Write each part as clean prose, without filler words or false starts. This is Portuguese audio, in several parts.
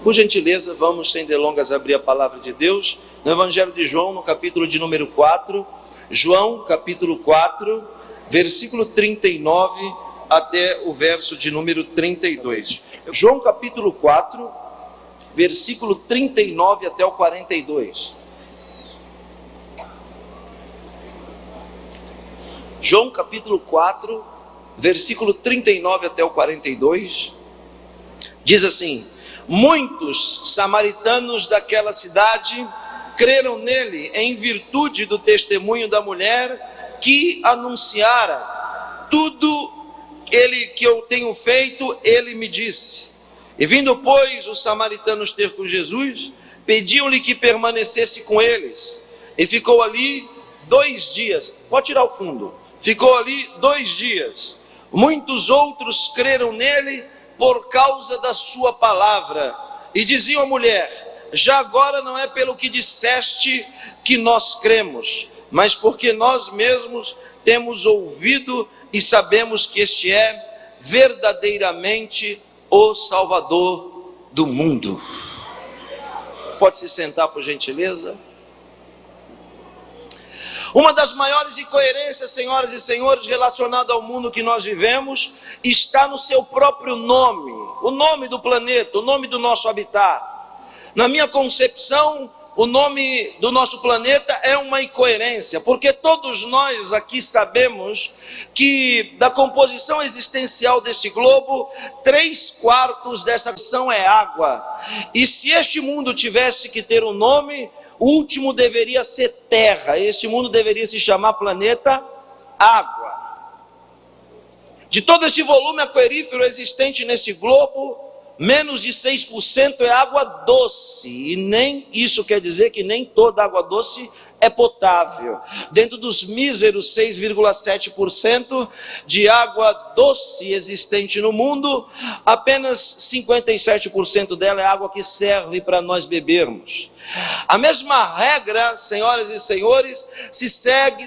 Por gentileza, vamos sem delongas abrir a palavra de Deus no Evangelho de João, no capítulo de número 4, João capítulo 4, versículo 39 até o verso de número 32. João capítulo 4, versículo 39 até o 42. João capítulo 4, versículo 39 até o 42, diz assim: muitos samaritanos daquela cidade creram nele em virtude do testemunho da mulher que anunciara tudo que eu tenho feito, ele me disse. E vindo, pois, os samaritanos ter com Jesus, pediam-lhe que permanecesse com eles, e ficou ali 2 dias. Pode tirar o fundo. Ficou ali 2 dias. Muitos outros creram nele por causa da sua palavra, e diziam à mulher: já agora não é pelo que disseste que nós cremos, mas porque nós mesmos temos ouvido e sabemos que este é verdadeiramente o Salvador do mundo. Pode se sentar, por gentileza. Uma das maiores incoerências, senhoras e senhores, relacionada ao mundo que nós vivemos, está no seu próprio nome, o nome do planeta, o nome do nosso habitat. Na minha concepção, o nome do nosso planeta é uma incoerência, porque todos nós aqui sabemos que da composição existencial deste globo, 3/4 dessa composição é água. E se este mundo tivesse que ter um nome, o último deveria ser terra. Este mundo deveria se chamar planeta água. De todo esse volume aquarífero existente nesse globo, menos de 6% é água doce. E nem isso quer dizer que nem toda água doce é potável. Dentro dos míseros 6,7% de água doce existente no mundo, apenas 57% dela é água que serve para nós bebermos. A mesma regra, senhoras e senhores, se segue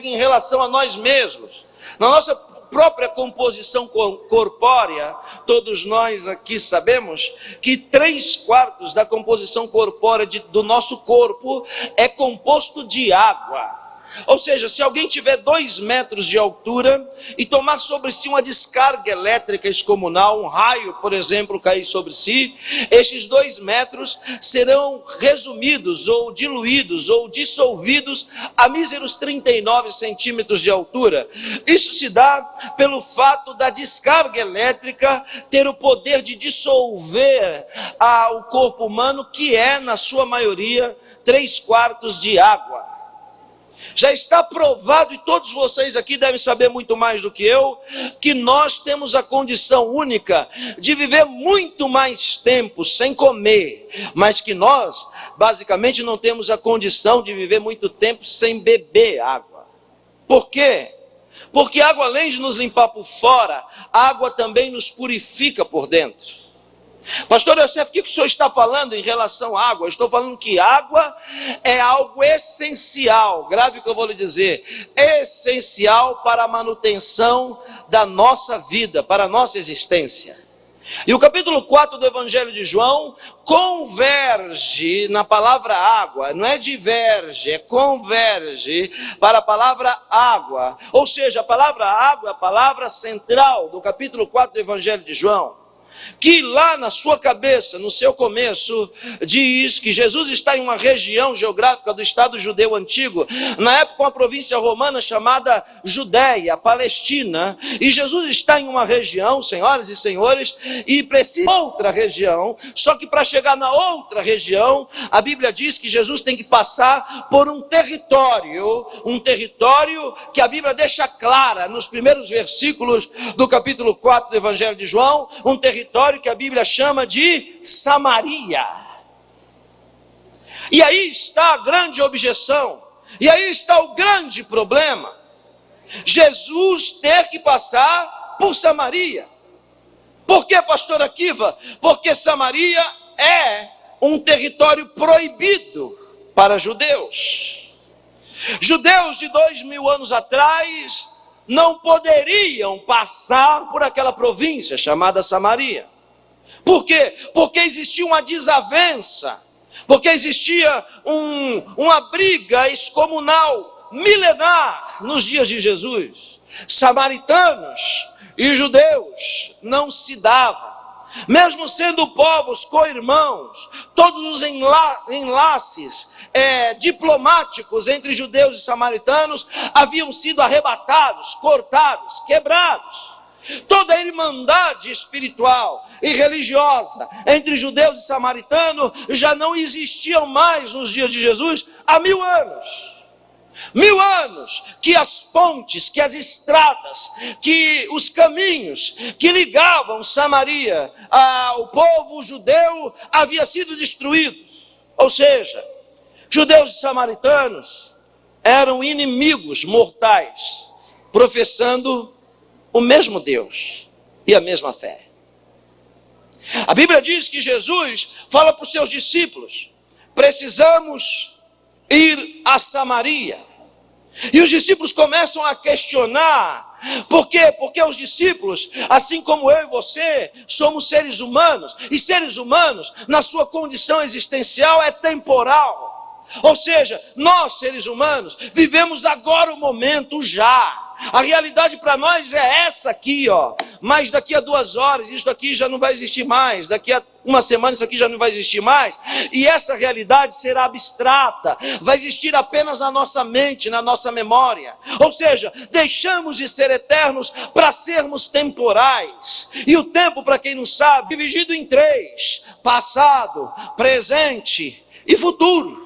em relação a nós mesmos. Na nossa própria composição corpórea, todos nós aqui sabemos que 3/4 da composição corpórea do nosso corpo é composto de água. Ou seja, se alguém tiver 2 metros de altura e tomar sobre si uma descarga elétrica excomunal, um raio, por exemplo, cair sobre si, estes 2 metros serão resumidos ou diluídos ou dissolvidos a míseros 39 centímetros de altura. Isso se dá pelo fato da descarga elétrica ter o poder de dissolver o corpo humano, que é, na sua maioria, 3/4 de água. Já está provado, e todos vocês aqui devem saber muito mais do que eu, que nós temos a condição única de viver muito mais tempo sem comer, mas que nós, basicamente, não temos a condição de viver muito tempo sem beber água. Por quê? Porque a água, além de nos limpar por fora, a água também nos purifica por dentro. Pastor Yosef, o que o senhor está falando em relação à água? Eu estou falando que água é algo essencial, grave o que eu vou lhe dizer, essencial para a manutenção da nossa vida, para a nossa existência. E o capítulo 4 do Evangelho de João converge na palavra água, não é diverge, é converge para a palavra água. Ou seja, a palavra água é a palavra central do capítulo 4 do Evangelho de João, que lá na sua cabeça, no seu começo, diz que Jesus está em uma região geográfica do Estado judeu antigo, na época uma província romana chamada Judéia, Palestina, e Jesus está em uma região, senhoras e senhores, e precisa de outra região, só que para chegar na outra região, a Bíblia diz que Jesus tem que passar por um território que a Bíblia deixa clara nos primeiros versículos do capítulo 4 do Evangelho de João, um território que a Bíblia chama de Samaria. E aí está a grande objeção, e aí está o grande problema: Jesus ter que passar por Samaria. Por que, pastor Akiva? Porque Samaria é um território proibido para judeus. Judeus de 2000 anos atrás não poderiam passar por aquela província chamada Samaria. Por quê? Porque existia uma desavença, porque existia uma briga excomunal milenar nos dias de Jesus. Samaritanos e judeus não se davam. Mesmo sendo povos co-irmãos, todos os enlaces diplomáticos entre judeus e samaritanos haviam sido arrebatados, cortados, quebrados. Toda a irmandade espiritual e religiosa entre judeus e samaritanos já não existiam mais nos dias de Jesus há 1000 anos. 1000 anos que as pontes, que as estradas, que os caminhos que ligavam Samaria ao povo judeu havia sido destruídos. Ou seja, judeus e samaritanos eram inimigos mortais, professando o mesmo Deus e a mesma fé. A Bíblia diz que Jesus fala para os seus discípulos: precisamos ir a Samaria. E os discípulos começam a questionar. Por quê? Porque os discípulos, assim como eu e você, somos seres humanos. E seres humanos, na sua condição existencial, é temporal. Ou seja, nós seres humanos vivemos agora o momento já. A realidade para nós é essa aqui, ó. Mas daqui a 2 horas isso aqui já não vai existir mais. Daqui a uma semana isso aqui já não vai existir mais. E essa realidade será abstrata. Vai existir apenas na nossa mente, na nossa memória. Ou seja, deixamos de ser eternos para sermos temporais. E o tempo, para quem não sabe, é dividido em 3: passado, presente e futuro.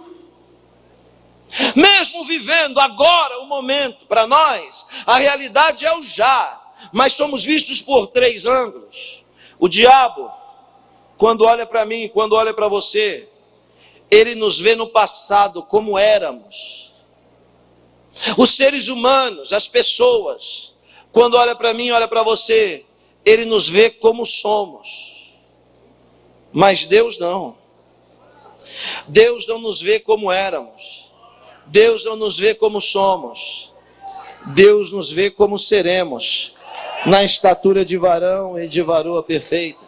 Mesmo vivendo agora o momento, para nós, a realidade é o já, mas somos vistos por 3 ângulos. O diabo, quando olha para mim, quando olha para você, ele nos vê no passado como éramos. Os seres humanos, as pessoas, quando olha para mim, olha para você, ele nos vê como somos. Mas Deus não. Deus não nos vê como éramos. Deus não nos vê como somos. Deus nos vê como seremos, na estatura de varão e de varoa perfeita.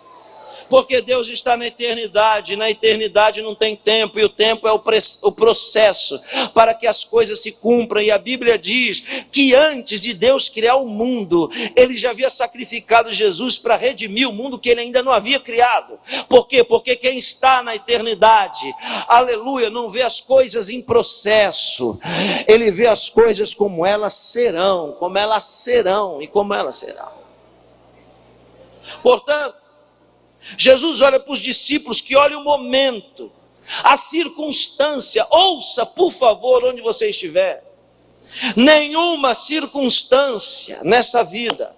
Porque Deus está na eternidade, e na eternidade não tem tempo, e o tempo é o processo para que as coisas se cumpram. E a Bíblia diz que antes de Deus criar o mundo, Ele já havia sacrificado Jesus para redimir o mundo que Ele ainda não havia criado. Por quê? Porque quem está na eternidade, aleluia, não vê as coisas em processo, ele vê as coisas como elas serão e como elas serão. Portanto, Jesus olha para os discípulos que olham o momento, a circunstância. Ouça, por favor, onde você estiver. Nenhuma circunstância nessa vida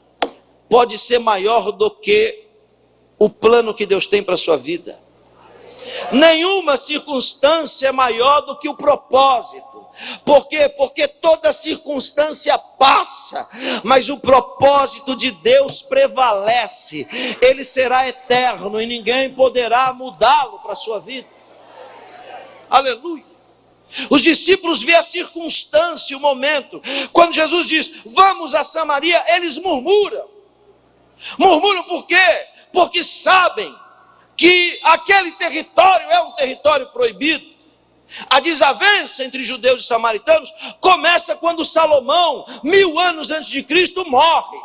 pode ser maior do que o plano que Deus tem para a sua vida. Nenhuma circunstância é maior do que o propósito. Por quê? Porque toda circunstância passa, mas o propósito de Deus prevalece. Ele será eterno e ninguém poderá mudá-lo para a sua vida. Aleluia. Os discípulos veem a circunstância, o momento. Quando Jesus diz, vamos a Samaria, eles murmuram. Murmuram por quê? Porque sabem que aquele território é um território proibido. A desavença entre judeus e samaritanos começa quando Salomão, 1000 anos antes de Cristo, morre.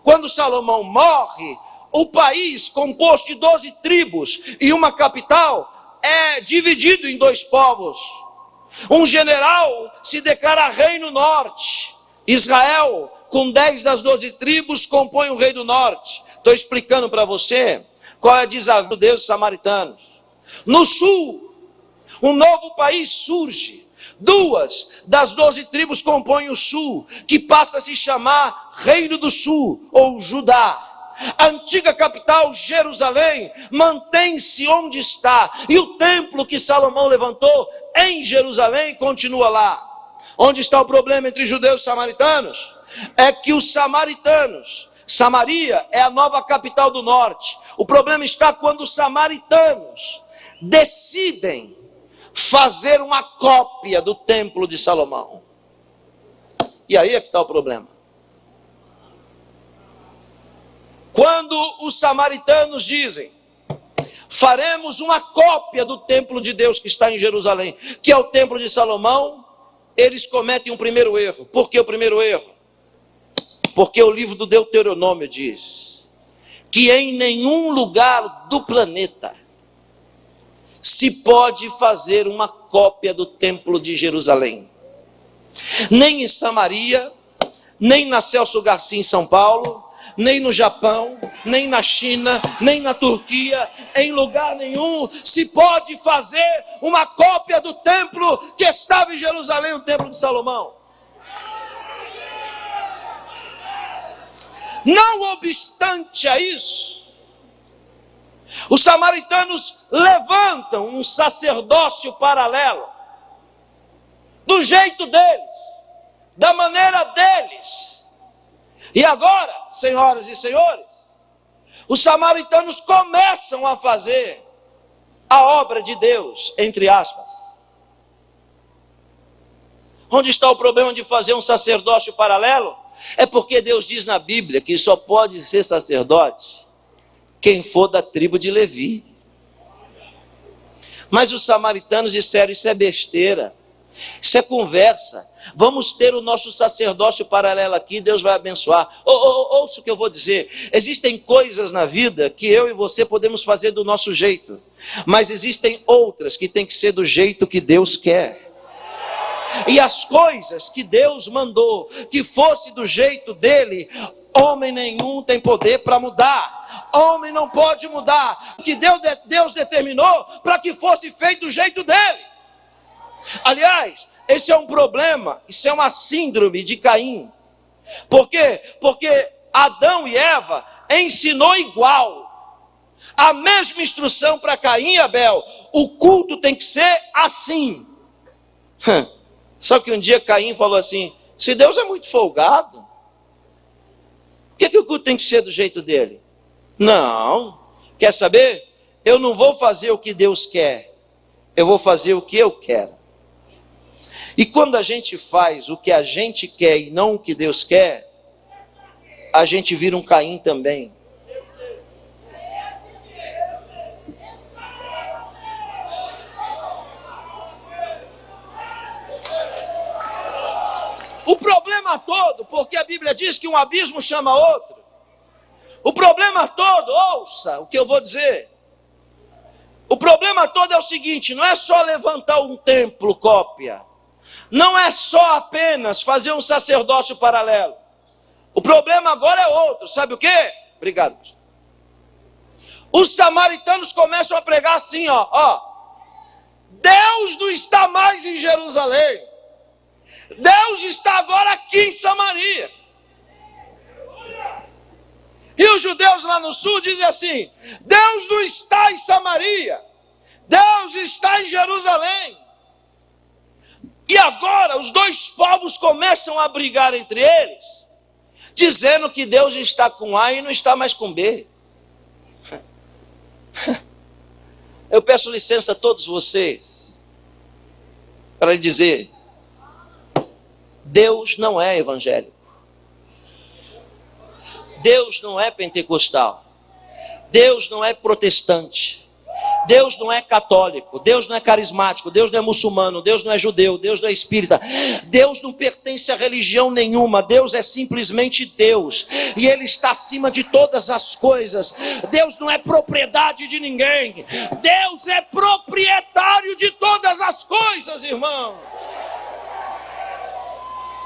Quando Salomão morre, o país, composto de 12 tribos e uma capital, é dividido em 2 povos. Um general se declara rei no norte. Israel, com 10 das 12 tribos, compõe o rei do norte. Estou explicando para você qual é a desavença dos judeus e samaritanos. No sul, um novo país surge. 2 das 12 tribos compõem o sul, que passa a se chamar Reino do Sul, ou Judá. A antiga capital, Jerusalém, mantém-se onde está. E o templo que Salomão levantou em Jerusalém continua lá. Onde está o problema entre judeus e samaritanos? É que os samaritanos, Samaria é a nova capital do norte. O problema está quando os samaritanos decidem fazer uma cópia do templo de Salomão. E aí é que está o problema. Quando os samaritanos dizem, faremos uma cópia do templo de Deus que está em Jerusalém, que é o templo de Salomão. Eles cometem um primeiro erro. Por que o primeiro erro? Porque o livro do Deuteronômio diz que em nenhum lugar do planeta se pode fazer uma cópia do templo de Jerusalém. Nem em Samaria, nem na Celso Garcia em São Paulo, nem no Japão, nem na China, nem na Turquia, em lugar nenhum se pode fazer uma cópia do templo que estava em Jerusalém, o templo de Salomão. Não obstante a isso, os samaritanos levantam um sacerdócio paralelo, do jeito deles, da maneira deles. E agora, senhoras e senhores, os samaritanos começam a fazer a obra de Deus, entre aspas. Onde está o problema de fazer um sacerdócio paralelo? É porque Deus diz na Bíblia que só pode ser sacerdote quem for da tribo de Levi. Mas os samaritanos disseram: isso é besteira, isso é conversa. Vamos ter o nosso sacerdócio paralelo aqui, Deus vai abençoar. Ouça o que eu vou dizer. Existem coisas na vida que eu e você podemos fazer do nosso jeito, mas existem outras que tem que ser do jeito que Deus quer. E as coisas que Deus mandou que fosse do jeito dele, homem nenhum tem poder para mudar. Homem não pode mudar o que Deus determinou para que fosse feito do jeito dele. Aliás, esse é um problema, isso é uma síndrome de Caim. Por quê? Porque Adão e Eva ensinou igual, a mesma instrução para Caim e Abel. O culto tem que ser assim. Só que um dia Caim falou assim: se Deus é muito folgado, por que o culto tem que ser do jeito dele? Não, quer saber? Eu não vou fazer o que Deus quer, eu vou fazer o que eu quero. E quando a gente faz o que a gente quer e não o que Deus quer, a gente vira um Caim também. O problema todo, porque a Bíblia diz que um abismo chama outro. O problema todo, ouça o que eu vou dizer. O problema todo é o seguinte: não é só levantar um templo cópia. Não é só apenas fazer um sacerdócio paralelo. O problema agora é outro. Sabe o quê? Obrigado. Os samaritanos começam a pregar assim, ó. Deus não está mais em Jerusalém. Deus está agora aqui em Samaria. E os judeus lá no sul dizem assim: Deus não está em Samaria, Deus está em Jerusalém. E agora os dois povos começam a brigar entre eles, dizendo que Deus está com A e não está mais com B. Eu peço licença a todos vocês para lhe dizer: Deus não é evangélico, Deus não é pentecostal, Deus não é protestante, Deus não é católico, Deus não é carismático, Deus não é muçulmano, Deus não é judeu, Deus não é espírita, Deus não pertence a religião nenhuma. Deus é simplesmente Deus, e Ele está acima de todas as coisas. Deus não é propriedade de ninguém, Deus é proprietário de todas as coisas, irmãos.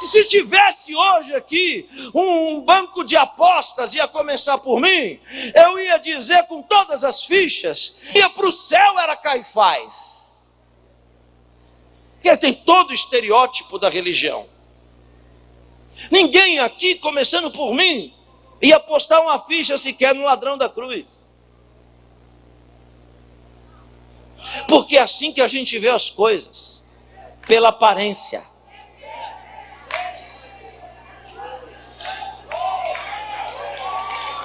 Se tivesse hoje aqui um banco de apostas, ia começar por mim, eu ia dizer com todas as fichas, ia para o céu, era Caifás. Ele tem todo o estereótipo da religião. Ninguém aqui, começando por mim, ia apostar uma ficha sequer no ladrão da cruz. Porque é assim que a gente vê as coisas, pela aparência.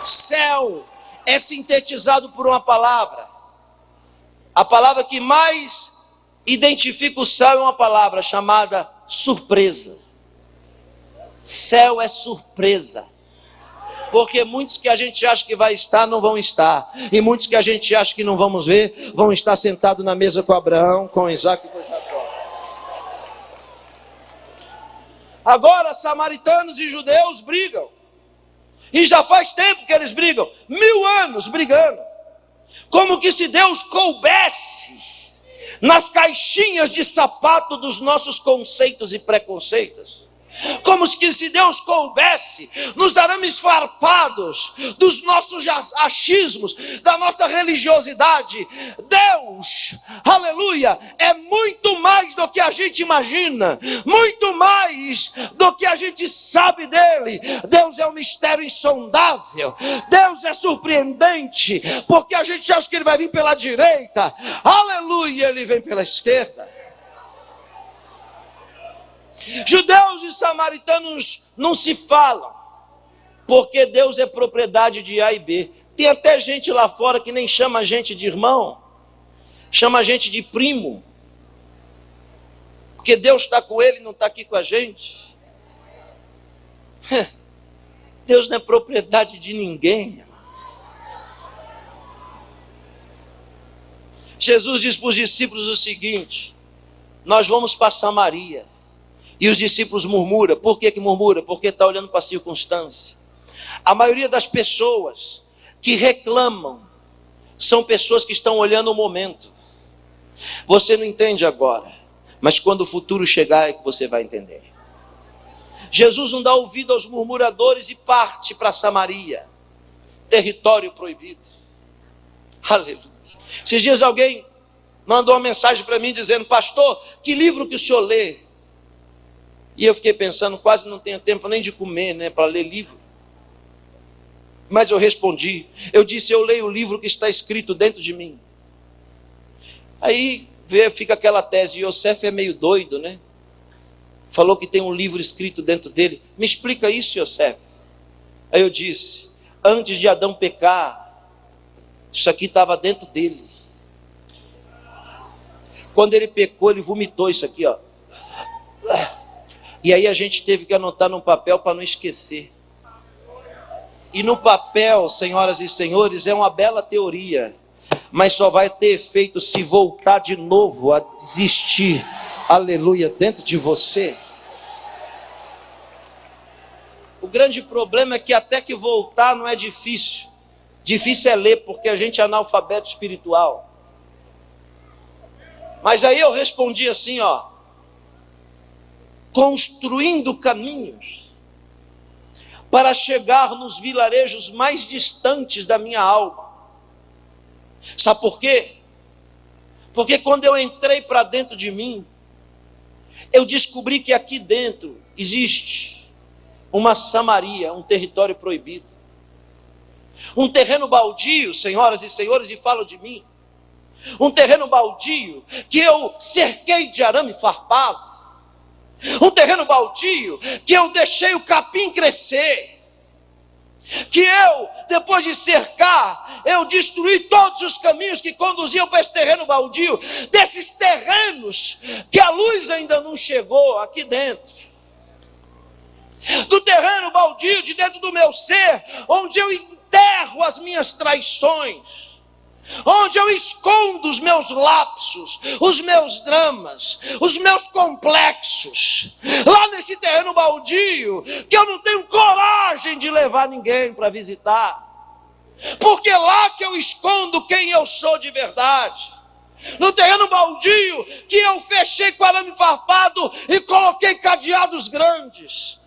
Céu é sintetizado por uma palavra. A palavra que mais identifica o céu é uma palavra chamada surpresa. Céu é surpresa. Porque muitos que a gente acha que vai estar, não vão estar. E muitos que a gente acha que não vamos ver, vão estar sentados na mesa com Abraão, com Isaac e com Jacó. Agora, samaritanos e judeus brigam. E já faz tempo que eles brigam. 1000 anos brigando. Como que se Deus coubesse nas caixinhas de sapato dos nossos conceitos e preconceitos. Como que se Deus coubesse nos arames farpados dos nossos achismos, da nossa religiosidade. Deus, aleluia, é muito mais do que a gente imagina, muito mais do que a gente sabe dele. Deus é um mistério insondável, Deus é surpreendente, porque a gente acha que ele vai vir pela direita, aleluia, ele vem pela esquerda. Judeus e samaritanos não se falam, porque Deus é propriedade de A e B. Tem até gente lá fora que nem chama a gente de irmão, chama a gente de primo, porque Deus está com ele e não está aqui com a gente. Deus não é propriedade de ninguém. Jesus diz para os discípulos o seguinte: nós vamos para Samaria. E os discípulos murmuram. Por que murmura? Porque está olhando para a circunstância. A maioria das pessoas que reclamam são pessoas que estão olhando o momento. Você não entende agora, mas quando o futuro chegar é que você vai entender. Jesus não dá ouvido aos murmuradores e parte para Samaria, território proibido. Aleluia. Esses dias alguém mandou uma mensagem para mim dizendo: pastor, que livro que o senhor lê? E eu fiquei pensando, quase não tenho tempo nem de comer, né, para ler livro. Mas eu respondi, eu disse: eu leio o livro que está escrito dentro de mim. Aí fica aquela tese: Yosef é meio doido, né? Falou que tem um livro escrito dentro dele. Me explica isso, Yosef. Aí eu disse: antes de Adão pecar, isso aqui estava dentro dele. Quando ele pecou, ele vomitou isso aqui, ó. E aí a gente teve que anotar num papel para não esquecer. E no papel, senhoras e senhores, é uma bela teoria, mas só vai ter efeito se voltar de novo a existir, aleluia, dentro de você. O grande problema é que até que voltar não é difícil. Difícil é ler, porque a gente é analfabeto espiritual. Mas aí eu respondi assim, ó: construindo caminhos para chegar nos vilarejos mais distantes da minha alma. Sabe por quê? Porque quando eu entrei para dentro de mim, eu descobri que aqui dentro existe uma Samaria, um território proibido, um terreno baldio, senhoras e senhores, e falo de mim, um terreno baldio que eu cerquei de arame farpado, um terreno baldio que eu deixei o capim crescer, que eu, depois de cercar, eu destruí todos os caminhos que conduziam para esse terreno baldio, desses terrenos que a luz ainda não chegou aqui dentro, do terreno baldio de dentro do meu ser, onde eu enterro as minhas traições, onde eu escondo os meus lapsos, os meus dramas, os meus complexos, lá nesse terreno baldio, que eu não tenho coragem de levar ninguém para visitar, porque lá que eu escondo quem eu sou de verdade, no terreno baldio, que eu fechei com arame farpado e coloquei cadeados grandes,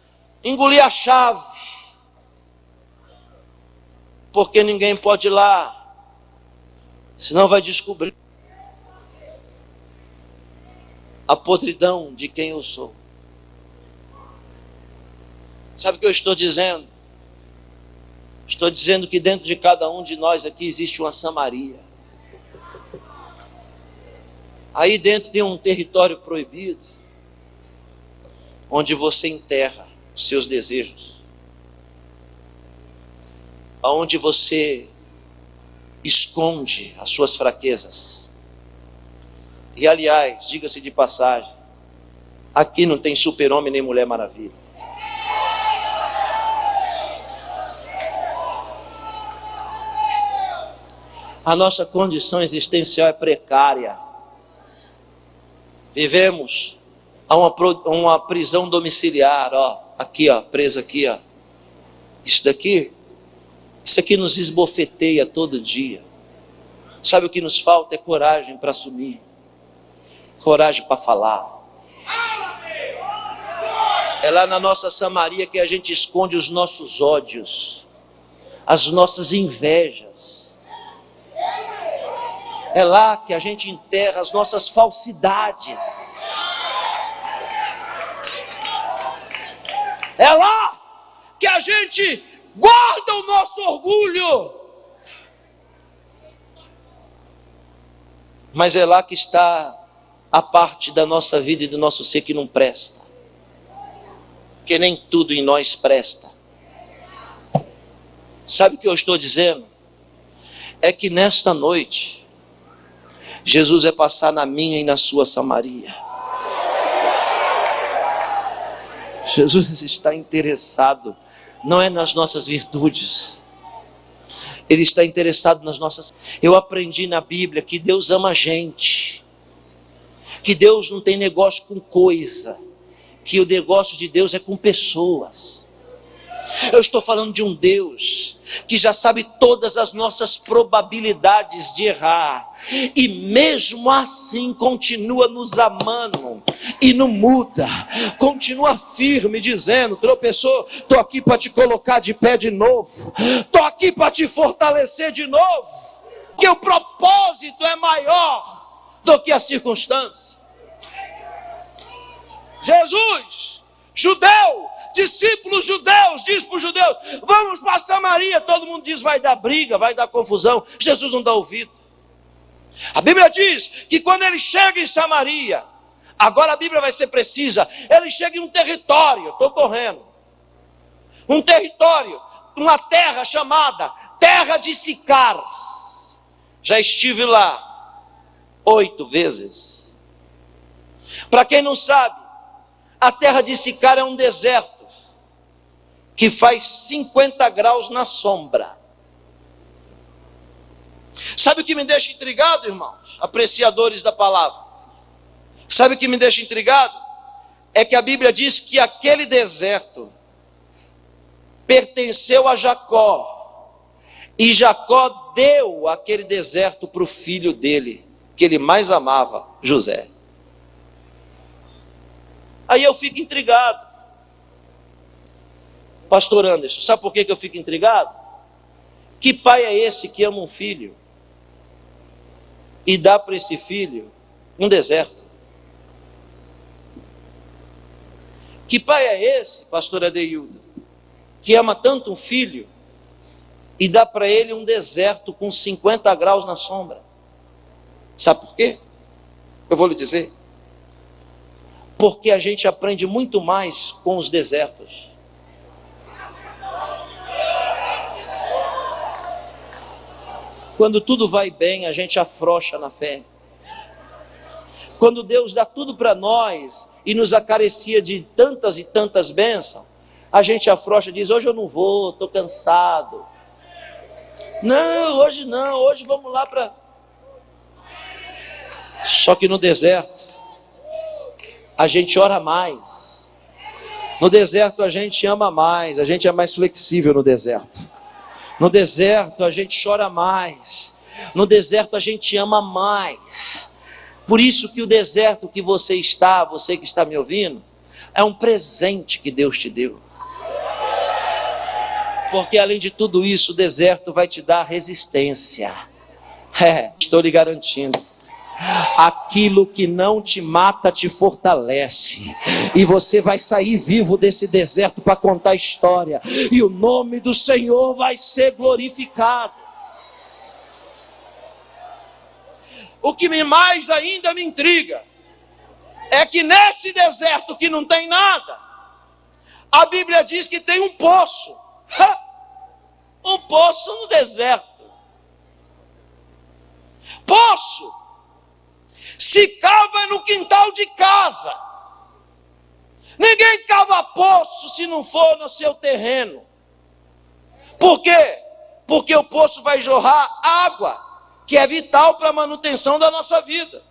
engoli a chave, porque ninguém pode ir lá, senão vai descobrir a podridão de quem eu sou. Sabe o que eu estou dizendo? Estou dizendo que dentro de cada um de nós aqui existe uma Samaria. Aí dentro tem um território proibido, onde você enterra os seus desejos, onde você esconde as suas fraquezas. E aliás, diga-se de passagem, aqui não tem super-homem nem mulher maravilha. A nossa condição existencial é precária. Vivemos a uma prisão domiciliar, ó, aqui, ó, preso aqui, ó. Isso aqui nos esbofeteia todo dia. Sabe o que nos falta? É coragem para assumir, coragem para falar. É lá na nossa Samaria que a gente esconde os nossos ódios, as nossas invejas. É lá que a gente enterra as nossas falsidades. É lá que a gente guarda o nosso orgulho. Mas é lá que está a parte da nossa vida e do nosso ser que não presta. Porque nem tudo em nós presta. Sabe o que eu estou dizendo? É que nesta noite, Jesus vai passar na minha e na sua Samaria. Jesus está interessado, não é nas nossas virtudes. Ele está interessado nas nossas... Eu aprendi na Bíblia que Deus ama a gente. Que Deus não tem negócio com coisa. Que o negócio de Deus é com pessoas. Eu estou falando de um Deus que já sabe todas as nossas probabilidades de errar, e mesmo assim continua nos amando e não muda, continua firme, dizendo: tropeçou, estou aqui para te colocar de pé de novo, estou aqui para te fortalecer de novo, que o propósito é maior do que a circunstância. Jesus, judeu, discípulos judeus, diz para os judeus: vamos para Samaria. Todo mundo diz: vai dar briga, vai dar confusão. Jesus não dá ouvido. A Bíblia diz que quando ele chega em Samaria, agora a Bíblia vai ser precisa, ele chega em um território, estou correndo, um território, uma terra chamada Terra de Sicar. Já estive lá 8 vezes. Para quem não sabe, a terra de Sicar é um deserto que faz 50 graus na sombra. Sabe o que me deixa intrigado, irmãos, apreciadores da palavra? Sabe o que me deixa intrigado? É que a Bíblia diz que aquele deserto pertenceu a Jacó, e Jacó deu aquele deserto para o filho dele, que ele mais amava, José. Aí eu fico intrigado. Pastor Anderson, sabe por que eu fico intrigado? Que pai é esse que ama um filho e dá para esse filho um deserto? Que pai é esse, pastor Adeildo, que ama tanto um filho e dá para ele um deserto com 50 graus na sombra? Sabe por quê? Eu vou lhe dizer. Porque a gente aprende muito mais com os desertos. Quando tudo vai bem, a gente afrouxa na fé. Quando Deus dá tudo para nós e nos acaricia de tantas e tantas bênçãos, a gente afrouxa e diz: hoje eu não vou, estou cansado. Não, hoje vamos lá para... Só que no deserto, a gente ora mais. No deserto a gente ama mais, a gente é mais flexível no deserto. No deserto a gente chora mais. No deserto a gente ama mais. Por isso que o deserto que você que está me ouvindo, é um presente que Deus te deu. Porque além de tudo isso, o deserto vai te dar resistência. Estou lhe garantindo. Aquilo que não te mata te fortalece, e você vai sair vivo desse deserto para contar a história, e o nome do Senhor vai ser glorificado. O que mais ainda me intriga é que nesse deserto que não tem nada, a Bíblia diz que tem um poço. Um poço no deserto. Poço se cava no quintal de casa. Ninguém cava poço se não for no seu terreno. Por quê? Porque o poço vai jorrar água que é vital para a manutenção da nossa vida.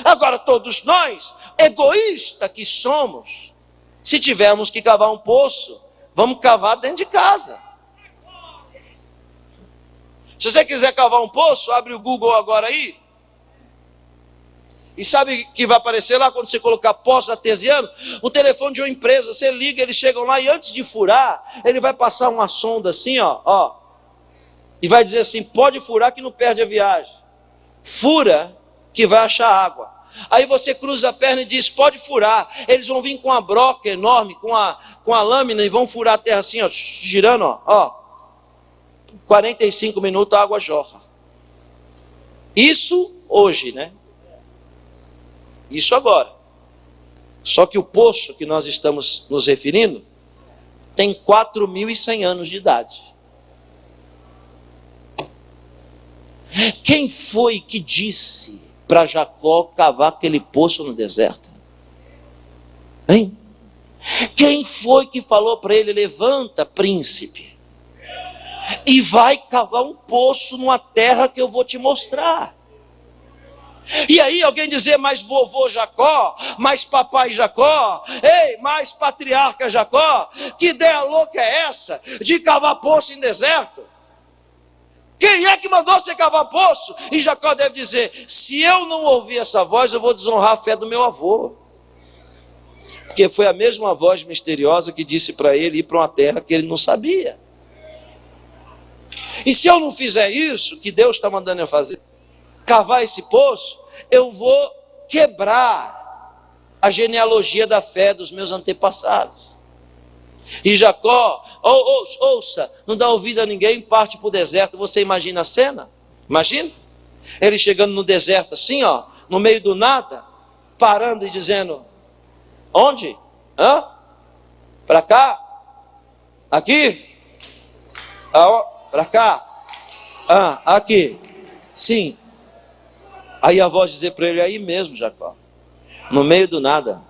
Agora, todos nós, egoístas que somos, se tivermos que cavar um poço, vamos cavar dentro de casa. Se você quiser cavar um poço, abre o Google agora aí. E sabe que vai aparecer lá quando você colocar poço artesiano? O telefone de uma empresa, você liga, eles chegam lá e antes de furar, ele vai passar uma sonda assim, ó. E vai dizer assim, pode furar que não perde a viagem. Fura que vai achar água. Aí você cruza a perna e diz, pode furar. Eles vão vir com a broca enorme, com a lâmina e vão furar a terra assim, ó, girando, ó. 45 minutos a água jorra. Isso hoje, né? Isso agora. Só que o poço que nós estamos nos referindo tem 4.100 anos de idade. Quem foi que disse para Jacó cavar aquele poço no deserto? Hein? Quem foi que falou para ele, levanta, príncipe, e vai cavar um poço numa terra que eu vou te mostrar? E aí alguém dizer, mas vovô Jacó, mais papai Jacó, ei, mais patriarca Jacó, que ideia louca é essa de cavar poço em deserto? Quem é que mandou você cavar poço? E Jacó deve dizer, se eu não ouvir essa voz, eu vou desonrar a fé do meu avô. Porque foi a mesma voz misteriosa que disse para ele ir para uma terra que ele não sabia. E se eu não fizer isso, que Deus está mandando eu fazer, cavar esse poço, eu vou quebrar a genealogia da fé dos meus antepassados. E Jacó, ouça, não dá ouvido a ninguém, parte para o deserto. Você imagina a cena? Imagina? Ele chegando no deserto assim, ó, no meio do nada, parando e dizendo, onde? Para cá? Aqui? Para cá? Aqui? Sim. Aí a voz dizer para ele, aí mesmo, Jacó, no meio do nada.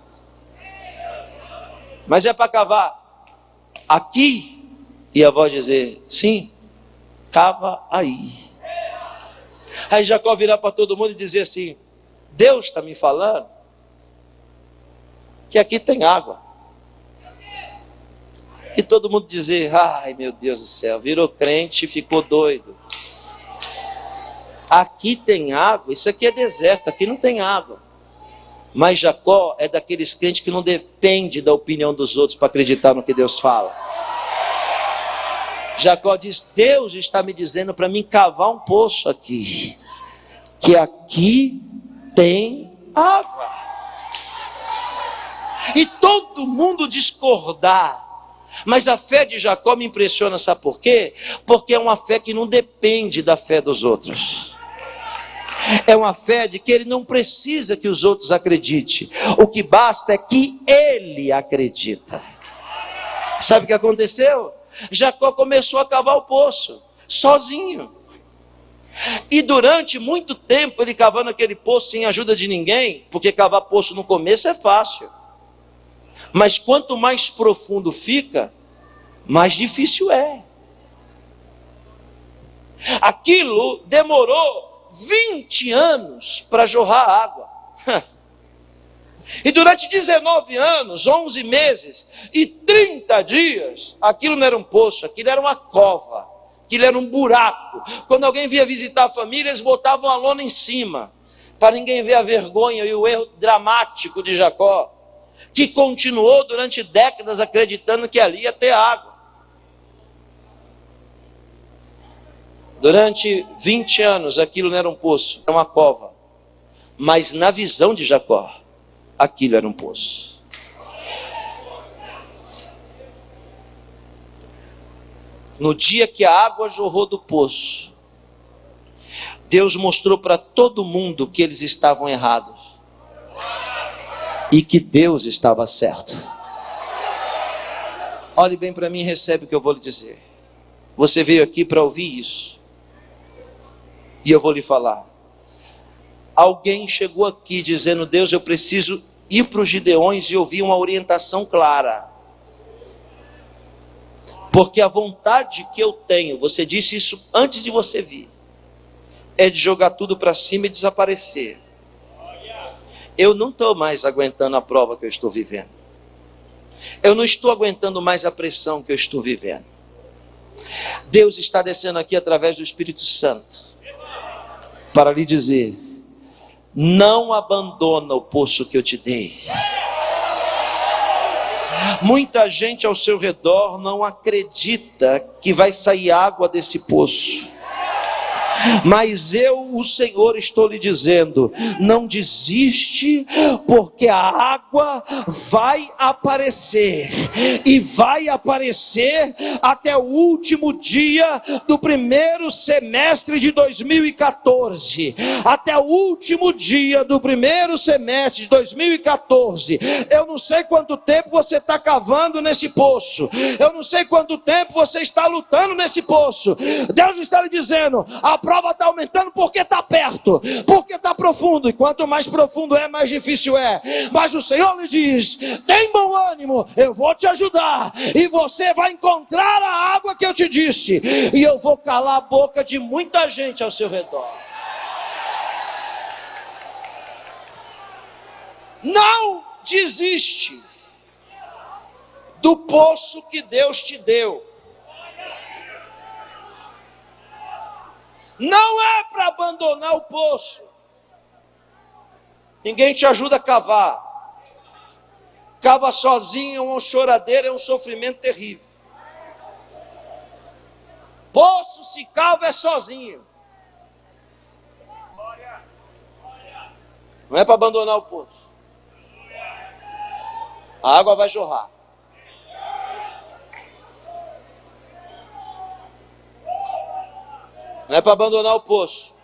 Mas é para cavar aqui? E a voz dizer, sim, cava aí. Aí Jacó virar para todo mundo e dizer assim, Deus está me falando que aqui tem água. E todo mundo dizer, ai meu Deus do céu, virou crente e ficou doido. Aqui tem água, isso aqui é deserto, aqui não tem água. Mas Jacó é daqueles crentes que não depende da opinião dos outros para acreditar no que Deus fala. Jacó diz, Deus está me dizendo para mim cavar um poço aqui, que aqui tem água. E todo mundo discordar. Mas a fé de Jacó me impressiona, sabe por quê? Porque é uma fé que não depende da fé dos outros. É uma fé de que ele não precisa que os outros acreditem. O que basta é que ele acredita. Sabe o que aconteceu? Jacó começou a cavar o poço, sozinho. E durante muito tempo ele cavando aquele poço sem ajuda de ninguém, porque cavar poço no começo é fácil. Mas quanto mais profundo fica, mais difícil é. Aquilo demorou 20 anos para jorrar água. E durante 19 anos, 11 meses e 30 dias, aquilo não era um poço, aquilo era uma cova, aquilo era um buraco. Quando alguém via visitar a família, eles botavam a lona em cima, para ninguém ver a vergonha e o erro dramático de Jacó, que continuou durante décadas acreditando que ali ia ter água. Durante 20 anos aquilo não era um poço, era uma cova. Mas na visão de Jacó, aquilo era um poço. No dia que a água jorrou do poço, Deus mostrou para todo mundo que eles estavam errados e que Deus estava certo. Olhe bem para mim e recebe o que eu vou lhe dizer. Você veio aqui para ouvir isso. E eu vou lhe falar. Alguém chegou aqui dizendo, Deus, eu preciso ir para os Gideões e ouvir uma orientação clara. Porque a vontade que eu tenho, você disse isso antes de você vir, é de jogar tudo para cima e desaparecer. Eu não estou mais aguentando a prova que eu estou vivendo. Eu não estou aguentando mais a pressão que eu estou vivendo. Deus está descendo aqui através do Espírito Santo para lhe dizer: não abandona o poço que eu te dei. Muita gente ao seu redor não acredita que vai sair água desse poço. Mas eu, o Senhor, estou lhe dizendo: não desiste, porque a água vai aparecer, e vai aparecer até o último dia do primeiro semestre de 2014, até o último dia do primeiro semestre de 2014. Eu não sei quanto tempo você está cavando nesse poço, eu não sei quanto tempo você está lutando nesse poço. Deus está lhe dizendo: a prova está aumentando porque está perto, porque está profundo, e quanto mais profundo é, mais difícil é. Mas o Senhor lhe diz: tem bom ânimo, eu vou te ajudar, e você vai encontrar a água que eu te disse, e eu vou calar a boca de muita gente ao seu redor. Não desiste do poço que Deus te deu. Não é para abandonar o poço. Ninguém te ajuda a cavar. Cava sozinho, é uma choradeira, é um sofrimento terrível. Poço se cava é sozinho. Não é para abandonar o poço. A água vai jorrar. Não é para abandonar o poço.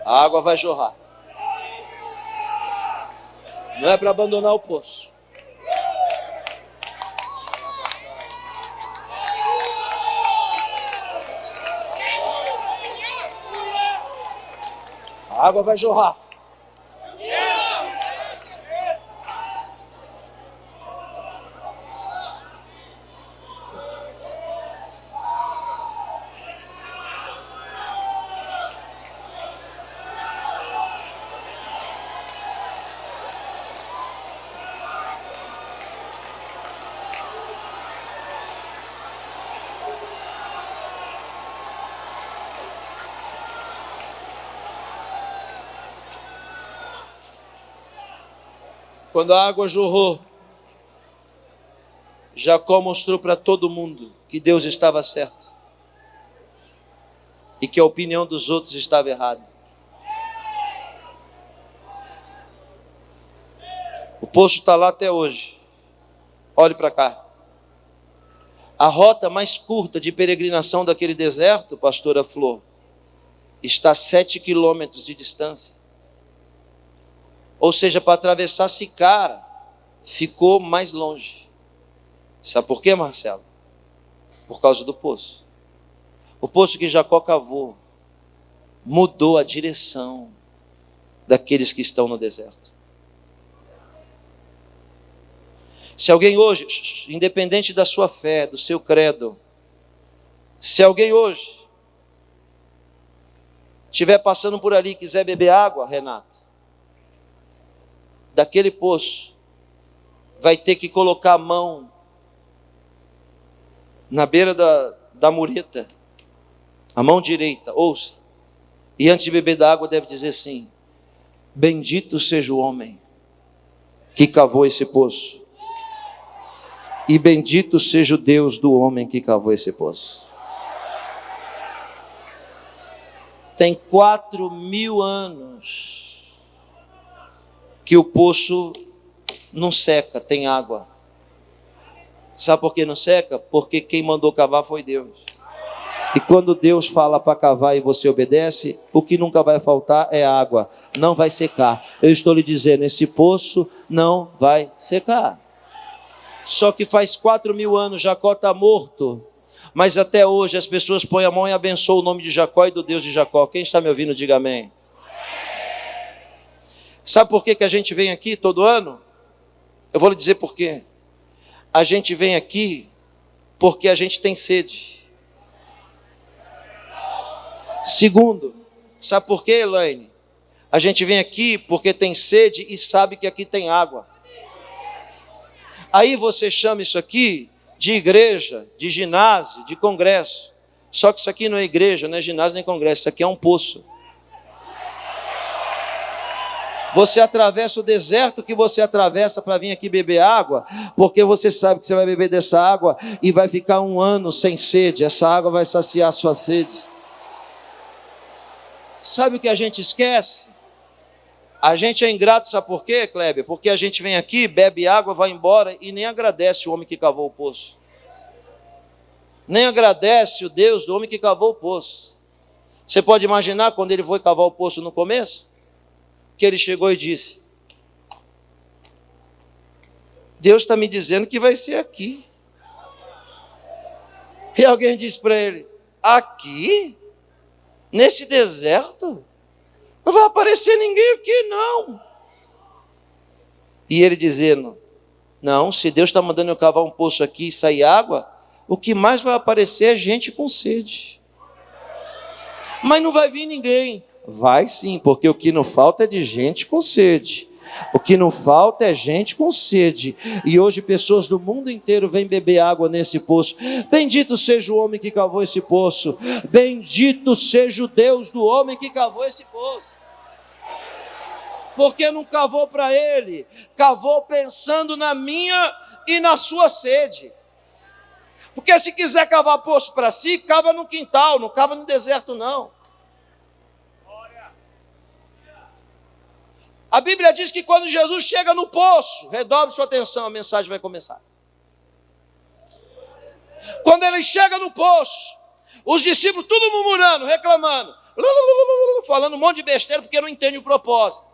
A água vai jorrar. Não é para abandonar o poço. A água vai jorrar. Quando a água jorrou, Jacó mostrou para todo mundo que Deus estava certo e que a opinião dos outros estava errada. O poço está lá até hoje. Olhe para cá. A rota mais curta de peregrinação daquele deserto, pastora Flor, está a 7 quilômetros de distância. Ou seja, para atravessar Sicara, ficou mais longe. Sabe por quê, Marcelo? Por causa do poço. O poço que Jacó cavou mudou a direção daqueles que estão no deserto. Se alguém hoje, independente da sua fé, do seu credo, se alguém hoje estiver passando por ali e quiser beber água, Renato, daquele poço, vai ter que colocar a mão na beira da mureta, a mão direita, ouça, e antes de beber da água deve dizer assim: bendito seja o homem que cavou esse poço, e bendito seja o Deus do homem que cavou esse poço. Tem 4.000 anos que o poço não seca, tem água. Sabe por que não seca? Porque quem mandou cavar foi Deus. E quando Deus fala para cavar e você obedece, o que nunca vai faltar é água. Não vai secar. Eu estou lhe dizendo, esse poço não vai secar. Só que faz 4.000 anos Jacó está morto, mas até hoje as pessoas põem a mão e abençoam o nome de Jacó e do Deus de Jacó. Quem está me ouvindo, diga amém. Sabe por que a gente vem aqui todo ano? Eu vou lhe dizer por quê. A gente vem aqui porque a gente tem sede. Segundo, sabe por quê, Elaine? A gente vem aqui porque tem sede e sabe que aqui tem água. Aí você chama isso aqui de igreja, de ginásio, de congresso. Só que isso aqui não é igreja, não é ginásio nem congresso, isso aqui é um poço. Você atravessa o deserto que você atravessa para vir aqui beber água, porque você sabe que você vai beber dessa água e vai ficar 1 ano sem sede. Essa água vai saciar a sua sede. Sabe o que a gente esquece? A gente é ingrato, sabe por quê, Kleber? Porque a gente vem aqui, bebe água, vai embora e nem agradece o homem que cavou o poço. Nem agradece o Deus do homem que cavou o poço. Você pode imaginar quando ele foi cavar o poço no começo? Que ele chegou e disse: Deus está me dizendo que vai ser aqui. E alguém disse para ele: aqui? Nesse deserto? Não vai aparecer ninguém aqui, não. E ele dizendo: não, se Deus está mandando eu cavar um poço aqui e sair água, o que mais vai aparecer é gente com sede. Mas não vai vir ninguém. Vai sim, porque o que não falta é de gente com sede. O que não falta é gente com sede. E hoje pessoas do mundo inteiro vêm beber água nesse poço. Bendito seja o homem que cavou esse poço. Bendito seja o Deus do homem que cavou esse poço. Porque não cavou para ele, cavou pensando na minha e na sua sede. Porque se quiser cavar poço para si, cava no quintal, não cava no deserto não. A Bíblia diz que quando Jesus chega no poço, redobre sua atenção, a mensagem vai começar. Quando ele chega no poço, os discípulos tudo murmurando, reclamando, falando um monte de besteira porque não entende o propósito.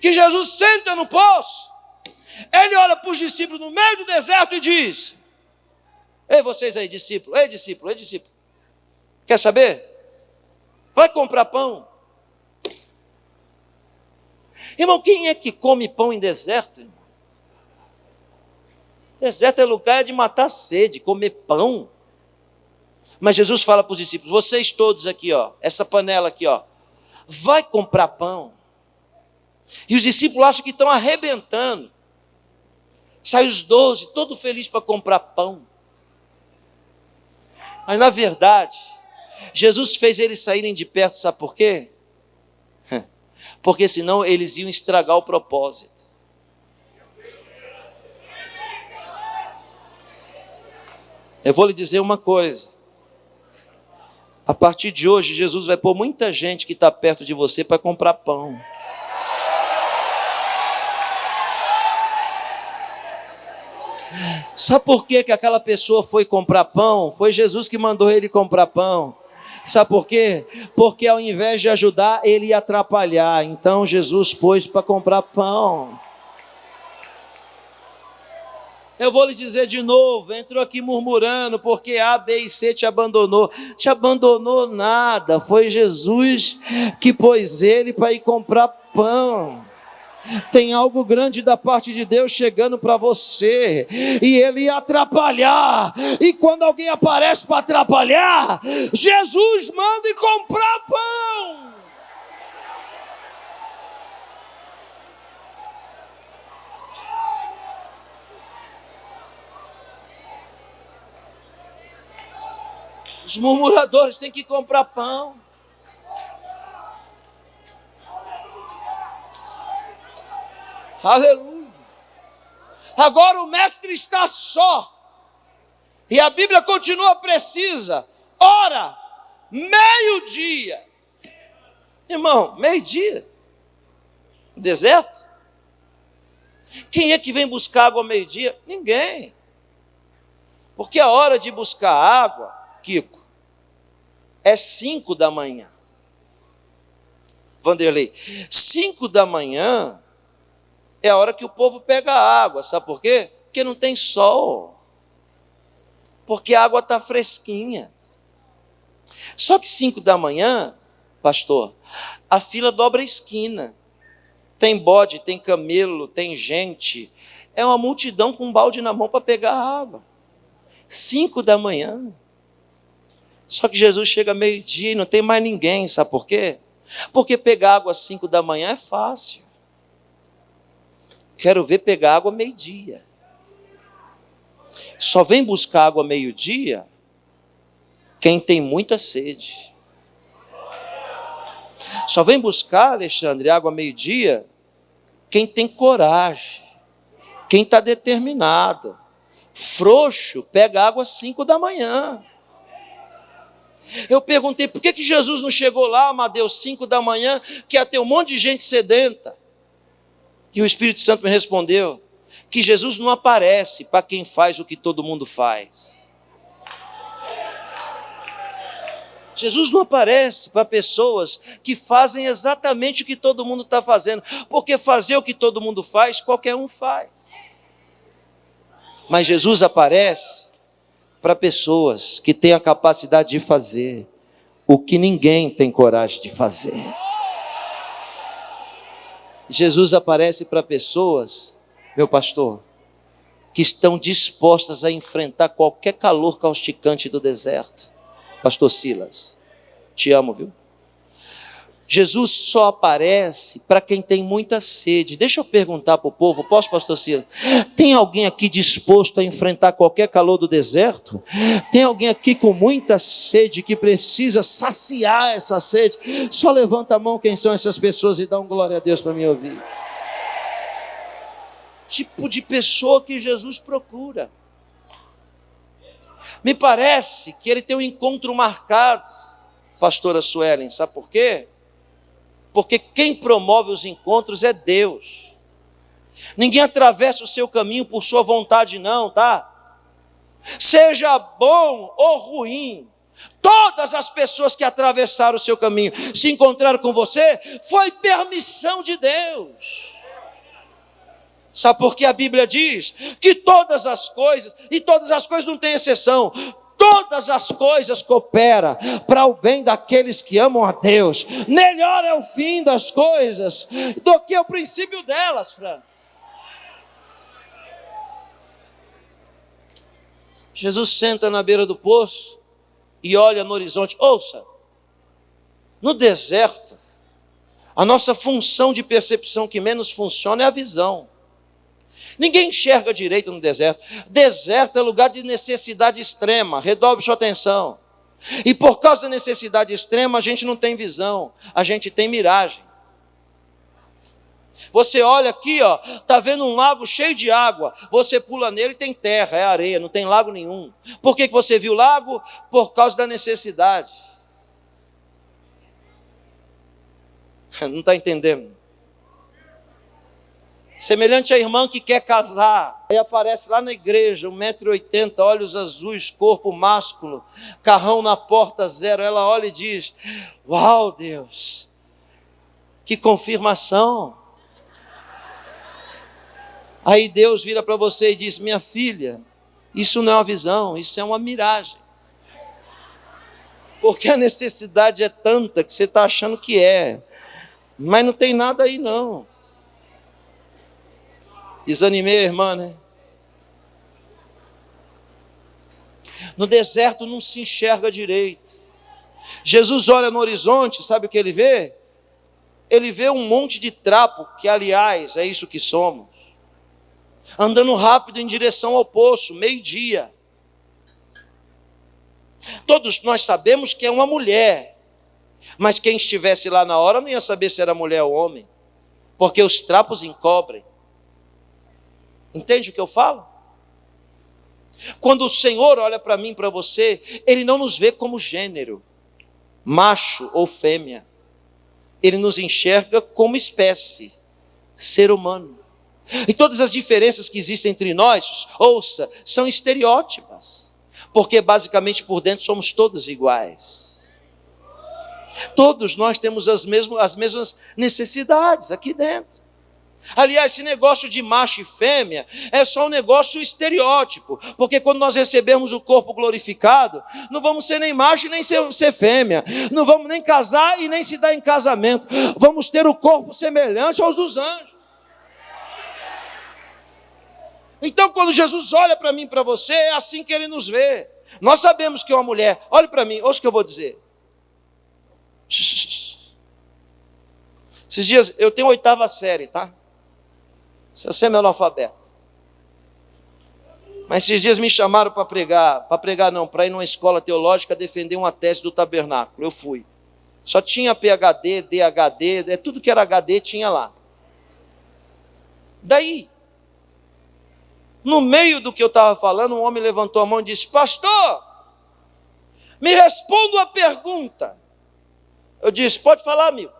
Que Jesus senta no poço, ele olha para os discípulos no meio do deserto e diz: ei vocês aí, discípulo, ei discípulo, quer saber? Vai comprar pão. Irmão, quem é que come pão em deserto? Irmão? Deserto é lugar de matar sede, comer pão. Mas Jesus fala para os discípulos: vocês todos aqui, ó, essa panela aqui, ó, vai comprar pão. E os discípulos acham que estão arrebentando. Sai os 12, todo feliz para comprar pão. Mas na verdade, Jesus fez eles saírem de perto, sabe por quê? Porque senão eles iam estragar o propósito. Eu vou lhe dizer uma coisa. A partir de hoje, Jesus vai pôr muita gente que está perto de você para comprar pão. Sabe por que aquela pessoa foi comprar pão? Foi Jesus que mandou ele comprar pão. Sabe por quê? Porque ao invés de ajudar, ele ia atrapalhar. Então Jesus pôs para comprar pão. Eu vou lhe dizer de novo, entrou aqui murmurando porque A, B e C te abandonou. Te abandonou nada, foi Jesus que pôs ele para ir comprar pão. Tem algo grande da parte de Deus chegando para você, e ele ia atrapalhar, e quando alguém aparece para atrapalhar, Jesus manda ir comprar pão. Os murmuradores têm que comprar pão. Aleluia. Agora o mestre está só. E a Bíblia continua precisa. Ora, meio-dia. Irmão, meio-dia. Deserto? Quem é que vem buscar água ao meio-dia? Ninguém. Porque a hora de buscar água, Kiko, é 5 da manhã. Vanderlei, 5 da manhã é a hora que o povo pega a água. Sabe por quê? Porque não tem sol. Porque a água está fresquinha. Só que 5 da manhã, pastor, a fila dobra a esquina. Tem bode, tem camelo, tem gente. É uma multidão com um balde na mão para pegar a água. 5 da manhã. Só que Jesus chega meio-dia e não tem mais ninguém, sabe por quê? Porque pegar água às 5 da manhã é fácil. Quero ver pegar água meio-dia. Só vem buscar água meio-dia quem tem muita sede. Só vem buscar, Alexandre, água meio-dia quem tem coragem, quem está determinado. Frouxo pega água às 5 da manhã. Eu perguntei, por que Jesus não chegou lá, Mateus, 5 da manhã, que ia ter um monte de gente sedenta? E o Espírito Santo me respondeu, que Jesus não aparece para quem faz o que todo mundo faz. Jesus não aparece para pessoas que fazem exatamente o que todo mundo está fazendo, porque fazer o que todo mundo faz, qualquer um faz. Mas Jesus aparece para pessoas que têm a capacidade de fazer o que ninguém tem coragem de fazer. Jesus aparece para pessoas, meu pastor, que estão dispostas a enfrentar qualquer calor causticante do deserto. Pastor Silas, te amo, viu? Jesus só aparece para quem tem muita sede. Deixa eu perguntar para o povo, posso, pastor Silas? Tem alguém aqui disposto a enfrentar qualquer calor do deserto? Tem alguém aqui com muita sede que precisa saciar essa sede? Só levanta a mão quem são essas pessoas e dá um glória a Deus para me ouvir. Tipo de pessoa que Jesus procura. Me parece que ele tem um encontro marcado, pastora Suelen, sabe por quê? Porque quem promove os encontros é Deus. Ninguém atravessa o seu caminho por sua vontade não, tá? Seja bom ou ruim, todas as pessoas que atravessaram o seu caminho, se encontraram com você, foi permissão de Deus. Sabe por que a Bíblia diz que todas as coisas, e todas as coisas não tem exceção, todas as coisas cooperam para o bem daqueles que amam a Deus. Melhor é o fim das coisas do que o princípio delas, Frank. Jesus senta na beira do poço e olha no horizonte. Ouça, no deserto, a nossa função de percepção que menos funciona é a visão. Ninguém enxerga direito no deserto. Deserto é lugar de necessidade extrema. Redobre sua atenção. E por causa da necessidade extrema, a gente não tem visão. A gente tem miragem. Você olha aqui, ó, tá vendo um lago cheio de água. Você pula nele e tem terra, é areia, não tem lago nenhum. Por que você viu lago? Por causa da necessidade. Não está entendendo? Semelhante à irmã que quer casar, aí aparece lá na igreja, 1,80 m, olhos azuis, corpo másculo, carrão na porta zero, ela olha e diz, uau Deus, que confirmação. Aí Deus vira para você e diz, minha filha, isso não é uma visão, isso é uma miragem. Porque a necessidade é tanta que você está achando que é, mas não tem nada aí não. Desanimei a irmã, né? No deserto não se enxerga direito. Jesus olha no horizonte, sabe o que ele vê? Ele vê um monte de trapo, que aliás é isso que somos, andando rápido em direção ao poço, meio-dia. Todos nós sabemos que é uma mulher, mas quem estivesse lá na hora não ia saber se era mulher ou homem, porque os trapos encobrem. Entende o que eu falo? Quando o Senhor olha para mim, para você, Ele não nos vê como gênero, macho ou fêmea. Ele nos enxerga como espécie, ser humano. E todas as diferenças que existem entre nós, ouça, são estereótipas. Porque basicamente por dentro somos todos iguais. Todos nós temos as mesmas necessidades aqui dentro. Aliás, esse negócio de macho e fêmea é só um negócio estereótipo, porque quando nós recebemos o corpo glorificado, não vamos ser nem macho e nem ser fêmea, não vamos nem casar e nem se dar em casamento, vamos ter o corpo semelhante aos dos anjos. Então quando Jesus olha para mim e para você, é assim que Ele nos vê. Nós sabemos que uma mulher, olhe para mim, ouça o que eu vou dizer. Esses dias, eu tenho 8ª série, tá? Você é meu analfabeto. Mas esses dias me chamaram para ir numa escola teológica defender uma tese do tabernáculo. Eu fui. Só tinha PhD, DHD, tudo que era HD tinha lá. Daí, no meio do que eu estava falando, um homem levantou a mão e disse: pastor, me responda uma pergunta. Eu disse: pode falar, amigo.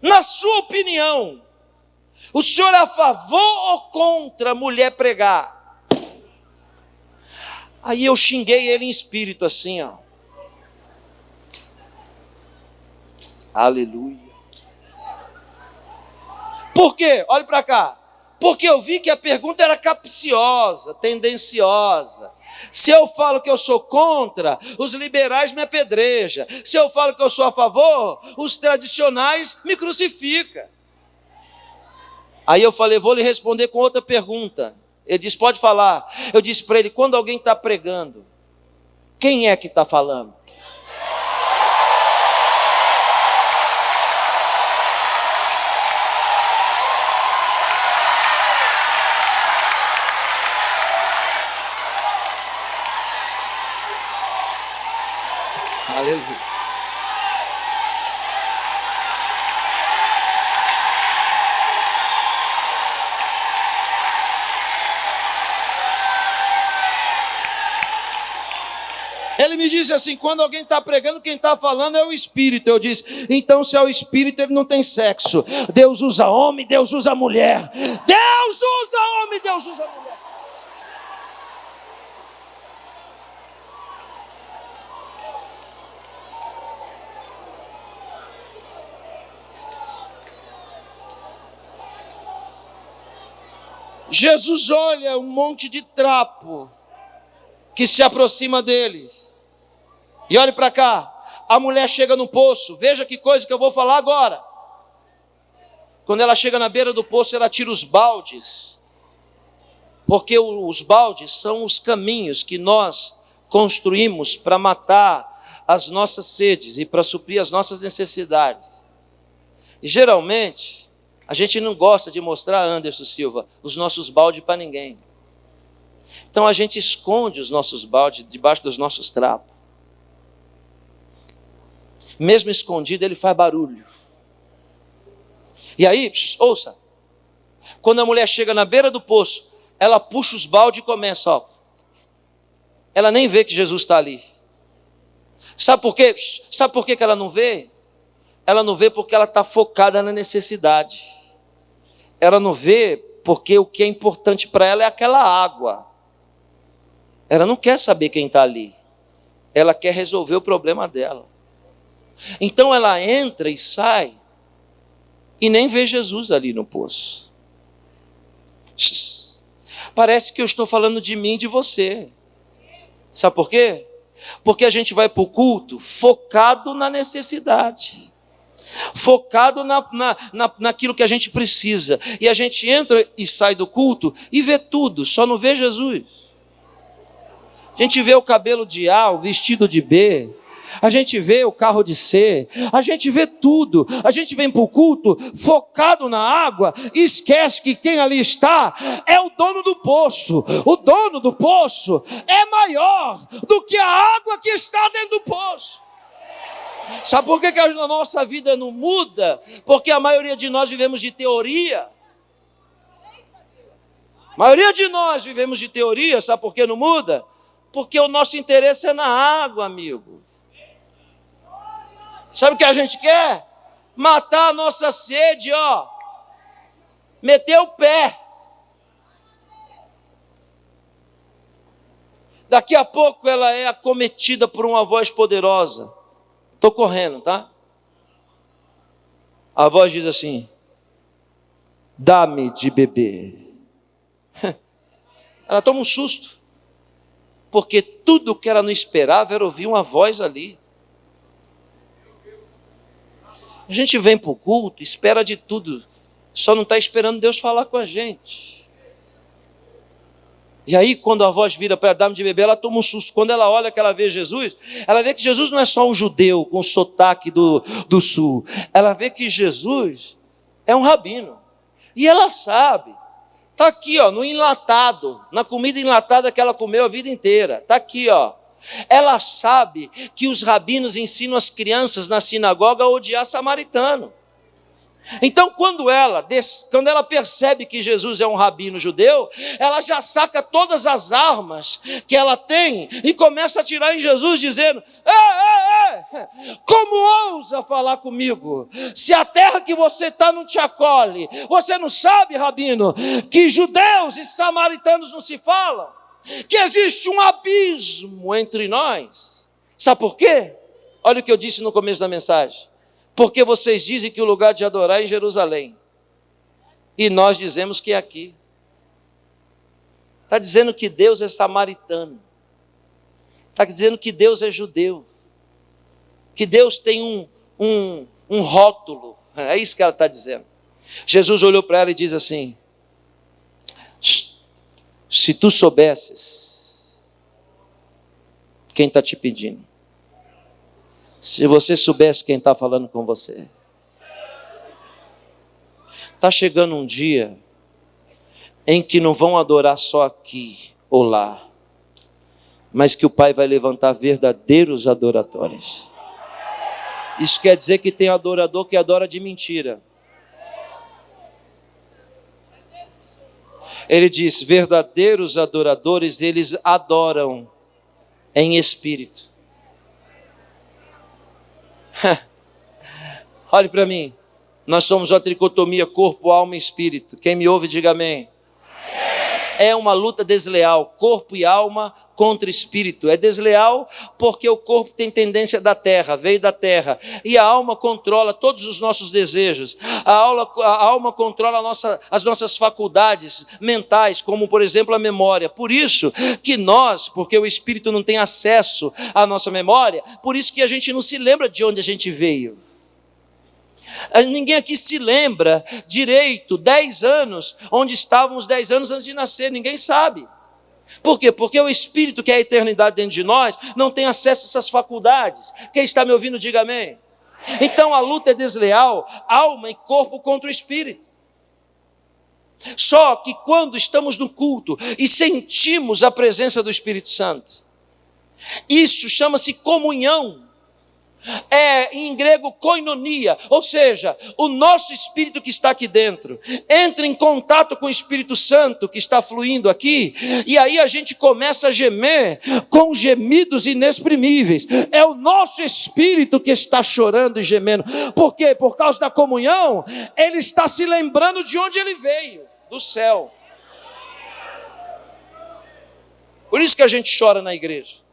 Na sua opinião, o senhor é a favor ou contra a mulher pregar? Aí eu xinguei ele em espírito assim, ó. Aleluia. Por quê? Olhe para cá. Porque eu vi que a pergunta era capciosa, tendenciosa. Se eu falo que eu sou contra, os liberais me apedrejam. Se eu falo que eu sou a favor, os tradicionais me crucificam. Aí eu falei: vou lhe responder com outra pergunta. Ele disse: pode falar. Eu disse para ele: quando alguém está pregando, quem é que está falando? Aleluia. Ele me disse assim: quando alguém está pregando, quem está falando é o Espírito. Eu disse: então se é o Espírito, ele não tem sexo. Deus usa homem, Deus usa mulher. Deus usa homem, Deus usa mulher. Jesus olha um monte de trapo que se aproxima dele. E olhe para cá, a mulher chega no poço. Veja que coisa que eu vou falar agora. Quando ela chega na beira do poço, ela tira os baldes. Porque os baldes são os caminhos que nós construímos para matar as nossas sedes e para suprir as nossas necessidades. E geralmente, a gente não gosta de mostrar, Anderson Silva, os nossos baldes para ninguém. Então a gente esconde os nossos baldes debaixo dos nossos trapos. Mesmo escondido, ele faz barulho. E aí, ouça, quando a mulher chega na beira do poço, ela puxa os baldes e começa, ó. Ela nem vê que Jesus está ali. Sabe por quê? Sabe por que ela não vê? Ela não vê porque ela está focada na necessidade. Ela não vê porque o que é importante para ela é aquela água. Ela não quer saber quem está ali. Ela quer resolver o problema dela. Então ela entra e sai e nem vê Jesus ali no poço. Parece que eu estou falando de mim e de você. Sabe por quê? Porque a gente vai para o culto focado na necessidade, focado naquilo que a gente precisa. E a gente entra e sai do culto e vê tudo, só não vê Jesus. A gente vê o cabelo de A, o vestido de B, a gente vê o carro de C, a gente vê tudo. A gente vem para o culto focado na água e esquece que quem ali está é o dono do poço. O dono do poço é maior do que a água que está dentro do poço. Sabe por que a nossa vida não muda? Porque a maioria de nós vivemos de teoria. A maioria de nós vivemos de teoria, sabe por que não muda? Porque o nosso interesse é na água, amigo. Sabe o que a gente quer? Matar a nossa sede, ó. Meter o pé. Daqui a pouco ela é acometida por uma voz poderosa. Estou correndo, tá? A voz diz assim: dá-me de beber. Ela toma um susto. Porque tudo que ela não esperava era ouvir uma voz ali. A gente vem para o culto, espera de tudo, só não está esperando Deus falar com a gente. E aí, quando a voz vira para dar de beber, ela toma um susto. Quando ela olha, que ela vê Jesus, ela vê que Jesus não é só um judeu com sotaque do sul. Ela vê que Jesus é um rabino. E ela sabe. Está aqui, ó, no enlatado, na comida enlatada que ela comeu a vida inteira. Está aqui, ó. Ela sabe que os rabinos ensinam as crianças na sinagoga a odiar samaritano. Então, quando ela percebe que Jesus é um rabino judeu, ela já saca todas as armas que ela tem e começa a atirar em Jesus, dizendo: como ousa falar comigo? Se a terra que você está não te acolhe, você não sabe, rabino, que judeus e samaritanos não se falam? Que existe um abismo entre nós? Sabe por quê? Olha o que eu disse no começo da mensagem. Porque vocês dizem que o lugar de adorar é em Jerusalém. E nós dizemos que é aqui. Está dizendo que Deus é samaritano. Está dizendo que Deus é judeu. Que Deus tem um rótulo. É isso que ela está dizendo. Jesus olhou para ela e diz assim: se tu soubesses quem está te pedindo, se você soubesse quem está falando com você. Está chegando um dia em que não vão adorar só aqui ou lá, mas que o Pai vai levantar verdadeiros adoradores. Isso quer dizer que tem adorador que adora de mentira. Ele diz: verdadeiros adoradores, eles adoram em espírito. Olhe para mim, nós somos uma tricotomia corpo, alma e espírito. Quem me ouve, diga amém. É uma luta desleal, corpo e alma contra espírito. É desleal porque o corpo tem tendência da terra, veio da terra, e a alma controla todos os nossos desejos. A alma controla as nossas faculdades mentais, como por exemplo a memória. Por isso que nós, porque o espírito não tem acesso à nossa memória, por isso que a gente não se lembra de onde a gente veio. Ninguém aqui se lembra direito, 10 anos, onde estávamos 10 anos antes de nascer, ninguém sabe. Por quê? Porque o Espírito, que é a eternidade dentro de nós, não tem acesso a essas faculdades. Quem está me ouvindo, diga amém. Então a luta é desleal, alma e corpo contra o Espírito. Só que quando estamos no culto e sentimos a presença do Espírito Santo, isso chama-se comunhão. É em grego koinonia, ou seja, o nosso espírito que está aqui dentro entra em contato com o Espírito Santo que está fluindo aqui, e aí a gente começa a gemer com gemidos inexprimíveis. É o nosso espírito que está chorando e gemendo. Por quê? Por causa da comunhão. Ele está se lembrando de onde ele veio, do céu. Por isso que a gente chora na igreja.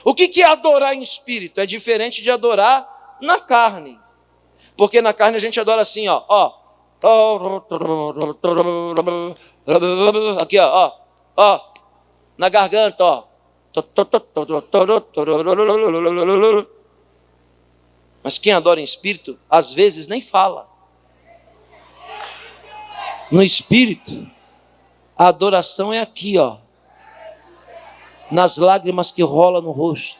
O que é adorar em espírito? É diferente de adorar na carne. Porque na carne a gente adora assim, ó. Aqui, ó. Na garganta, ó. Mas quem adora em espírito, às vezes nem fala. No espírito, a adoração é aqui, ó. Nas lágrimas que rolam no rosto.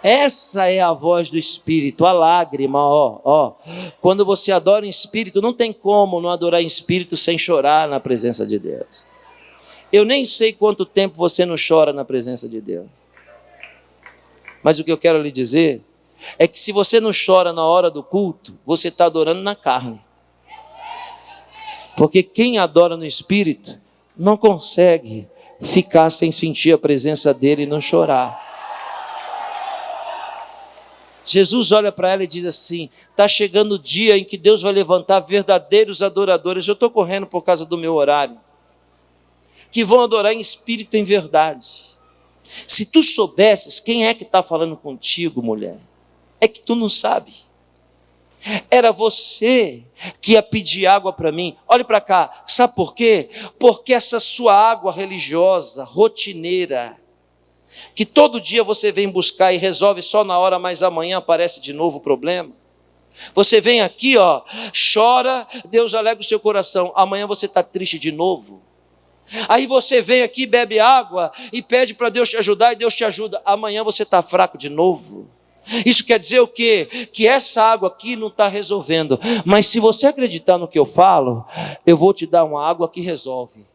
Essa é a voz do Espírito, a lágrima, ó. Quando você adora em espírito, não tem como não adorar em espírito sem chorar na presença de Deus. Eu nem sei quanto tempo você não chora na presença de Deus. Mas o que eu quero lhe dizer é que se você não chora na hora do culto, você está adorando na carne. Porque quem adora no espírito não consegue ficar sem sentir a presença dele e não chorar. Jesus olha para ela e diz assim: está chegando o dia em que Deus vai levantar verdadeiros adoradores. Eu estou correndo por causa do meu horário, que vão adorar em espírito e em verdade. Se tu soubesses quem é que está falando contigo, mulher, é que tu não sabe. Era você que ia pedir água para mim. Olhe para cá, sabe por quê? Porque essa sua água religiosa, rotineira, que todo dia você vem buscar e resolve só na hora, mas amanhã aparece de novo o problema. Você vem aqui, ó, chora, Deus alega o seu coração, amanhã você está triste de novo. Aí você vem aqui, bebe água e pede para Deus te ajudar e Deus te ajuda. Amanhã você está fraco de novo. Isso quer dizer o quê? Que essa água aqui não está resolvendo. Mas se você acreditar no que eu falo, eu vou te dar uma água que resolve.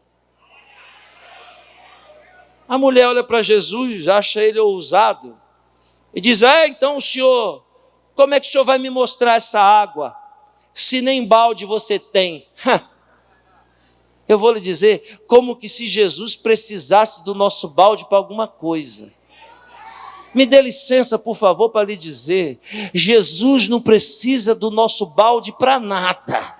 A mulher olha para Jesus, acha ele ousado e diz: então o senhor, como é que o senhor vai me mostrar essa água, se nem balde você tem? Eu vou lhe dizer, como que se Jesus precisasse do nosso balde para alguma coisa. Me dê licença, por favor, para lhe dizer, Jesus não precisa do nosso balde para nada.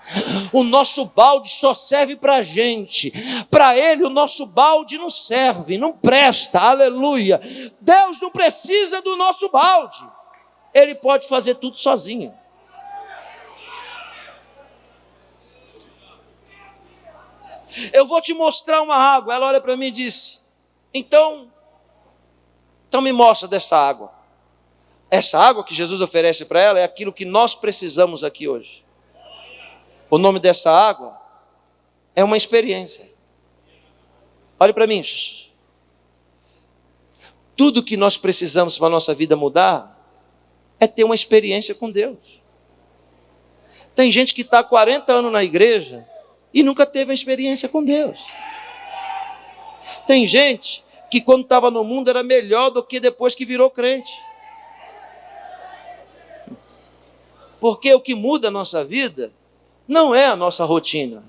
O nosso balde só serve para a gente. Para Ele o nosso balde não serve, não presta, aleluia. Deus não precisa do nosso balde. Ele pode fazer tudo sozinho. Eu vou te mostrar uma água. Ela olha para mim e diz: então me mostra dessa água. Essa água que Jesus oferece para ela é aquilo que nós precisamos aqui hoje. O nome dessa água é uma experiência. Olhe para mim. Tudo que nós precisamos para a nossa vida mudar é ter uma experiência com Deus. Tem gente que está há 40 anos na igreja e nunca teve uma experiência com Deus. Tem gente que quando estava no mundo era melhor do que depois que virou crente. Porque o que muda a nossa vida não é a nossa rotina.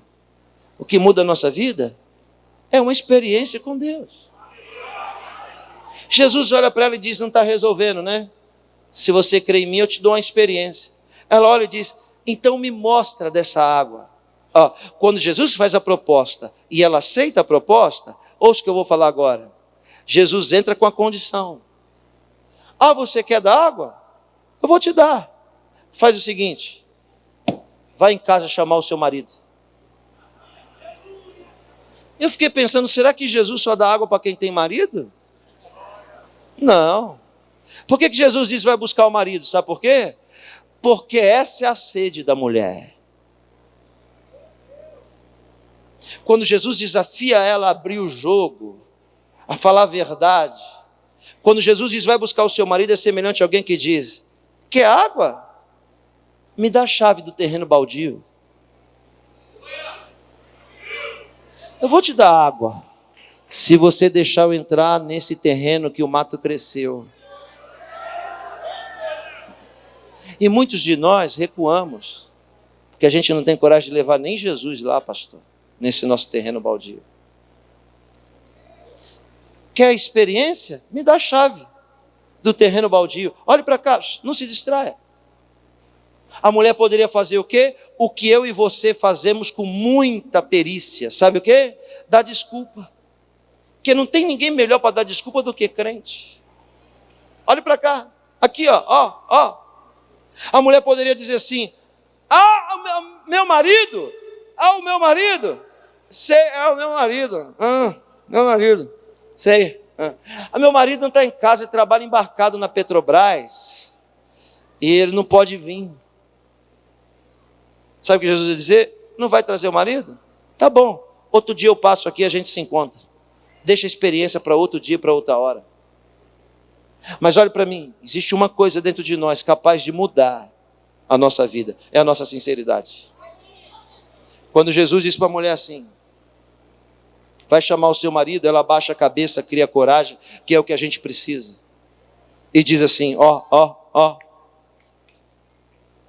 O que muda a nossa vida é uma experiência com Deus. Jesus olha para ela e diz: não está resolvendo, né? Se você crê em mim, eu te dou uma experiência. Ela olha e diz: então me mostra dessa água. Quando Jesus faz a proposta e ela aceita a proposta, ouça o que eu vou falar agora. Jesus entra com a condição: você quer dar água? Eu vou te dar. Faz o seguinte: vai em casa chamar o seu marido. Eu fiquei pensando, será que Jesus só dá água para quem tem marido? Não. Por que Jesus diz vai buscar o marido? Sabe por quê? Porque essa é a sede da mulher. Quando Jesus desafia ela a abrir o jogo, a falar a verdade, quando Jesus diz vai buscar o seu marido, é semelhante a alguém que diz: quer água? Me dá a chave do terreno baldio. Eu vou te dar água, se você deixar eu entrar nesse terreno que o mato cresceu. E muitos de nós recuamos, porque a gente não tem coragem de levar nem Jesus lá, pastor, nesse nosso terreno baldio. Quer experiência? Me dá a chave do terreno baldio. Olhe para cá, não se distraia. A mulher poderia fazer o quê? O que eu e você fazemos com muita perícia. Sabe o quê? Dar desculpa. Porque não tem ninguém melhor para dar desculpa do que crente. Olhe para cá. Aqui, ó. A mulher poderia dizer assim: meu marido. O meu marido. É o meu marido. Meu marido. Sei. Meu marido não está em casa, ele trabalha embarcado na Petrobras. E ele não pode vir. Sabe o que Jesus ia dizer? Não vai trazer o marido? Tá bom. Outro dia eu passo aqui e a gente se encontra. Deixa a experiência para outro dia, para outra hora. Mas olhe para mim, existe uma coisa dentro de nós capaz de mudar a nossa vida. É a nossa sinceridade. Quando Jesus diz para a mulher assim: vai chamar o seu marido, ela abaixa a cabeça, cria coragem, que é o que a gente precisa. E diz assim: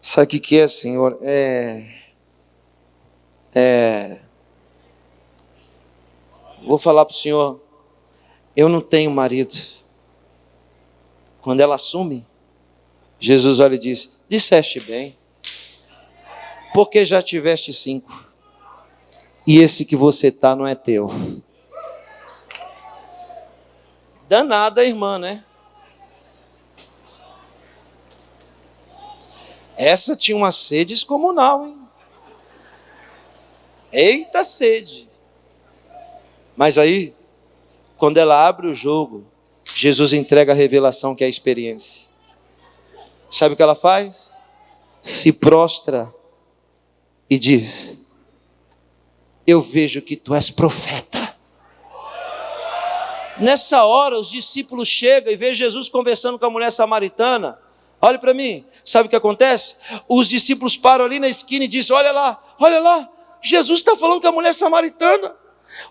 sabe o que é, Senhor? Vou falar para o Senhor, eu não tenho marido. Quando ela assume, Jesus olha e diz: disseste bem, porque já tiveste 5, e esse que você está não é teu. Danada a irmã, né? Essa tinha uma sede descomunal, hein? Eita sede! Mas aí, quando ela abre o jogo, Jesus entrega a revelação que é a experiência. Sabe o que ela faz? Se prostra e diz: eu vejo que tu és profeta. Nessa hora, os discípulos chegam e vê Jesus conversando com a mulher samaritana. Olha para mim, sabe o que acontece? Os discípulos param ali na esquina e dizem: olha lá, Jesus está falando com a mulher samaritana.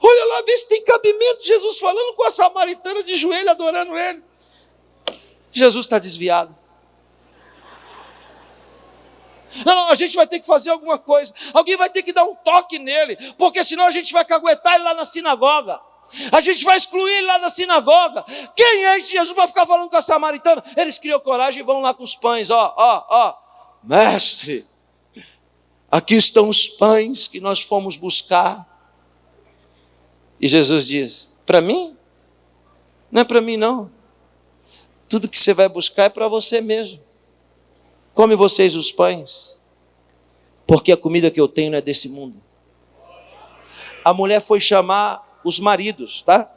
Olha lá, vê se tem cabimento, Jesus falando com a samaritana de joelho, adorando ele. Jesus está desviado. Não, a gente vai ter que fazer alguma coisa. Alguém vai ter que dar um toque nele, porque senão a gente vai caguetar ele lá na sinagoga. A gente vai excluir ele lá da sinagoga. Quem é esse Jesus para ficar falando com a samaritana? Eles criam coragem e vão lá com os pães. Mestre, aqui estão os pães que nós fomos buscar. E Jesus diz: para mim? Não é para mim não. Tudo que você vai buscar é para você mesmo. Come vocês os pães, porque a comida que eu tenho não é desse mundo. A mulher foi chamar os maridos, tá?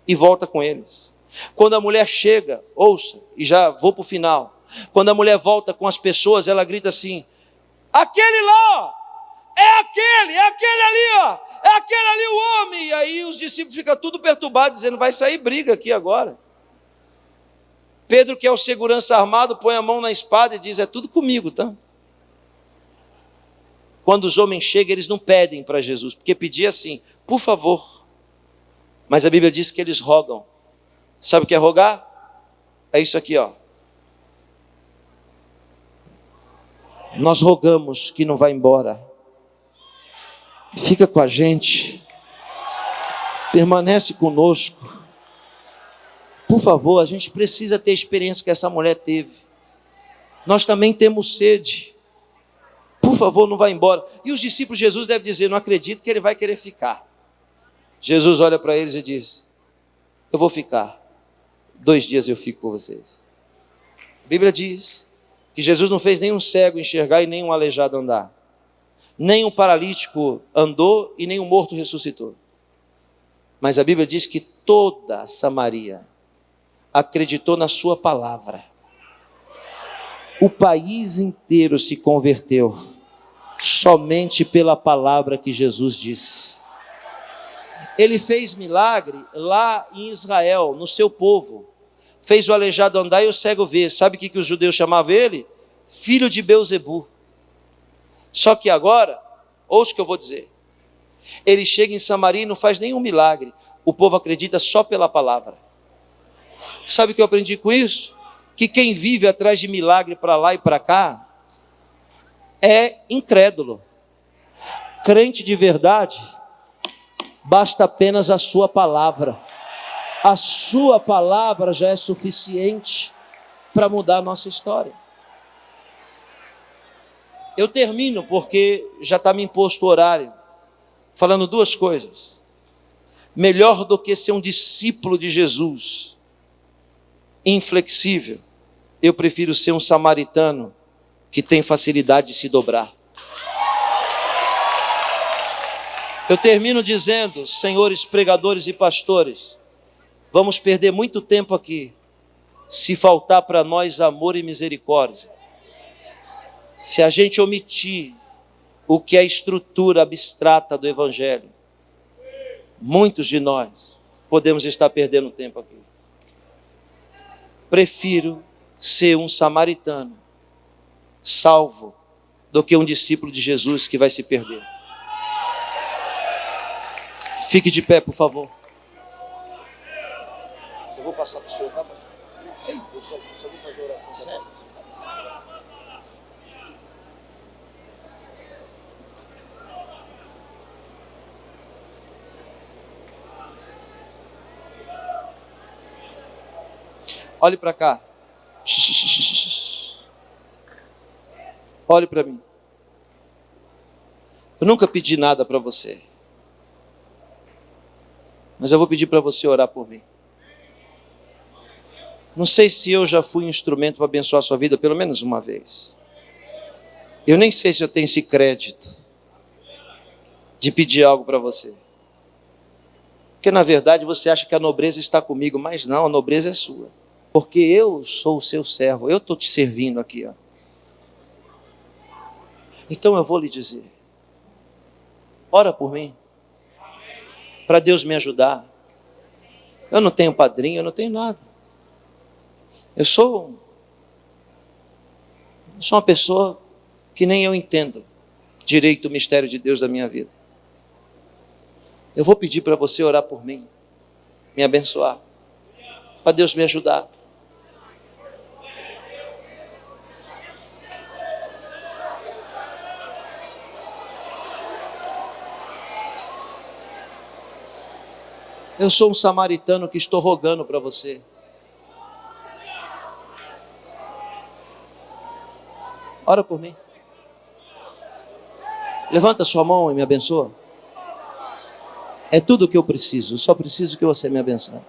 E volta com eles. Quando a mulher chega, ouça, e já vou para o final. Quando a mulher volta com as pessoas, ela grita assim: aquele lá, ó, é aquele ali, ó, é aquele ali o homem. E aí os discípulos ficam tudo perturbados, dizendo: vai sair briga aqui agora. Pedro, que é o segurança armado, põe a mão na espada e diz: é tudo comigo, tá? Quando os homens chegam, eles não pedem para Jesus, porque pedir assim, por favor. Mas a Bíblia diz que eles rogam. Sabe o que é rogar? É isso aqui, ó. Nós rogamos que não vá embora. Fica com a gente. Permanece conosco. Por favor, a gente precisa ter a experiência que essa mulher teve. Nós também temos sede. Por favor, não vá embora. E os discípulos de Jesus devem dizer: não acredito que ele vai querer ficar. Jesus olha para eles e diz: eu vou ficar. 2 dias eu fico com vocês. A Bíblia diz que Jesus não fez nenhum cego enxergar e nem um aleijado andar. Nem um paralítico andou e nem um morto ressuscitou. Mas a Bíblia diz que toda a Samaria acreditou na sua palavra. O país inteiro se converteu somente pela palavra que Jesus disse. Ele fez milagre lá em Israel, no seu povo. Fez o aleijado andar e o cego ver. Sabe o que os judeus chamavam ele? Filho de Belzebu. Só que agora, ouça o que eu vou dizer. Ele chega em Samaria e não faz nenhum milagre. O povo acredita só pela palavra. Sabe o que eu aprendi com isso? Que quem vive atrás de milagre para lá e para cá é incrédulo. Crente de verdade, basta apenas a sua palavra. A sua palavra já é suficiente para mudar a nossa história. Eu termino porque já está me imposto o horário, falando 2 coisas. Melhor do que ser um discípulo de Jesus inflexível, eu prefiro ser um samaritano que tem facilidade de se dobrar. Eu termino dizendo, senhores pregadores e pastores, vamos perder muito tempo aqui se faltar para nós amor e misericórdia. Se a gente omitir o que é a estrutura abstrata do Evangelho, muitos de nós podemos estar perdendo tempo aqui. Prefiro ser um samaritano salvo do que um discípulo de Jesus que vai se perder. Fique de pé, por favor. Eu vou passar para o senhor, tá, pastor? Eu só vou fazer oração. Sério? Olhe para cá. Olhe para mim. Eu nunca pedi nada para você. Mas eu vou pedir para você orar por mim. Não sei se eu já fui um instrumento para abençoar a sua vida pelo menos uma vez. Eu nem sei se eu tenho esse crédito de pedir algo para você. Porque na verdade você acha que a nobreza está comigo, mas não, a nobreza é sua. Porque eu sou o seu servo, eu estou te servindo aqui, ó. Então eu vou lhe dizer, ora por mim, para Deus me ajudar, Eu não tenho padrinho, eu não tenho nada. Eu sou uma pessoa que nem eu entendo direito o mistério de Deus da minha vida. Eu vou pedir para você orar por mim, me abençoar, para Deus me ajudar. Eu sou um samaritano que estou rogando para você. Ora por mim. Levanta sua mão e me abençoa. É tudo o que eu preciso. Só preciso que você me abençoe.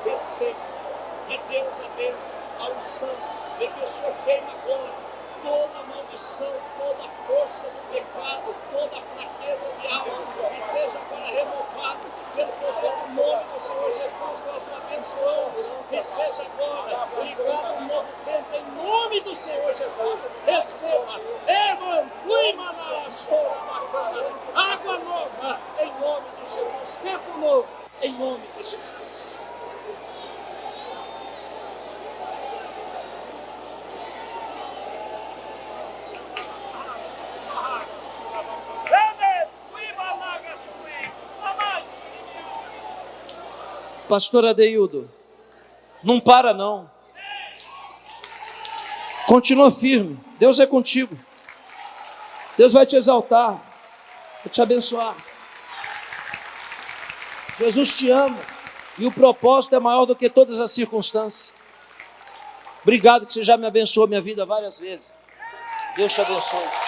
Receba de Deus a bênção, a unção, e que o Senhor queima agora toda maldição, toda força do pecado, toda fraqueza de alma, e seja agora removado pelo poder do nome do Senhor Jesus. Nós o abençoamos, e seja agora ligado um novo tempo em nome do Senhor Jesus. Receba, água nova em nome de Jesus, tempo novo em nome de Jesus. Pastor Adeildo, não para não. Continua firme. Deus é contigo. Deus vai te exaltar, vai te abençoar. Jesus te ama e o propósito é maior do que todas as circunstâncias. Obrigado que você já me abençoou minha vida várias vezes. Deus te abençoe.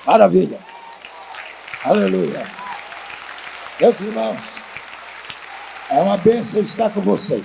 Maravilha. Aleluia. Meus irmãos, é uma bênção estar com vocês.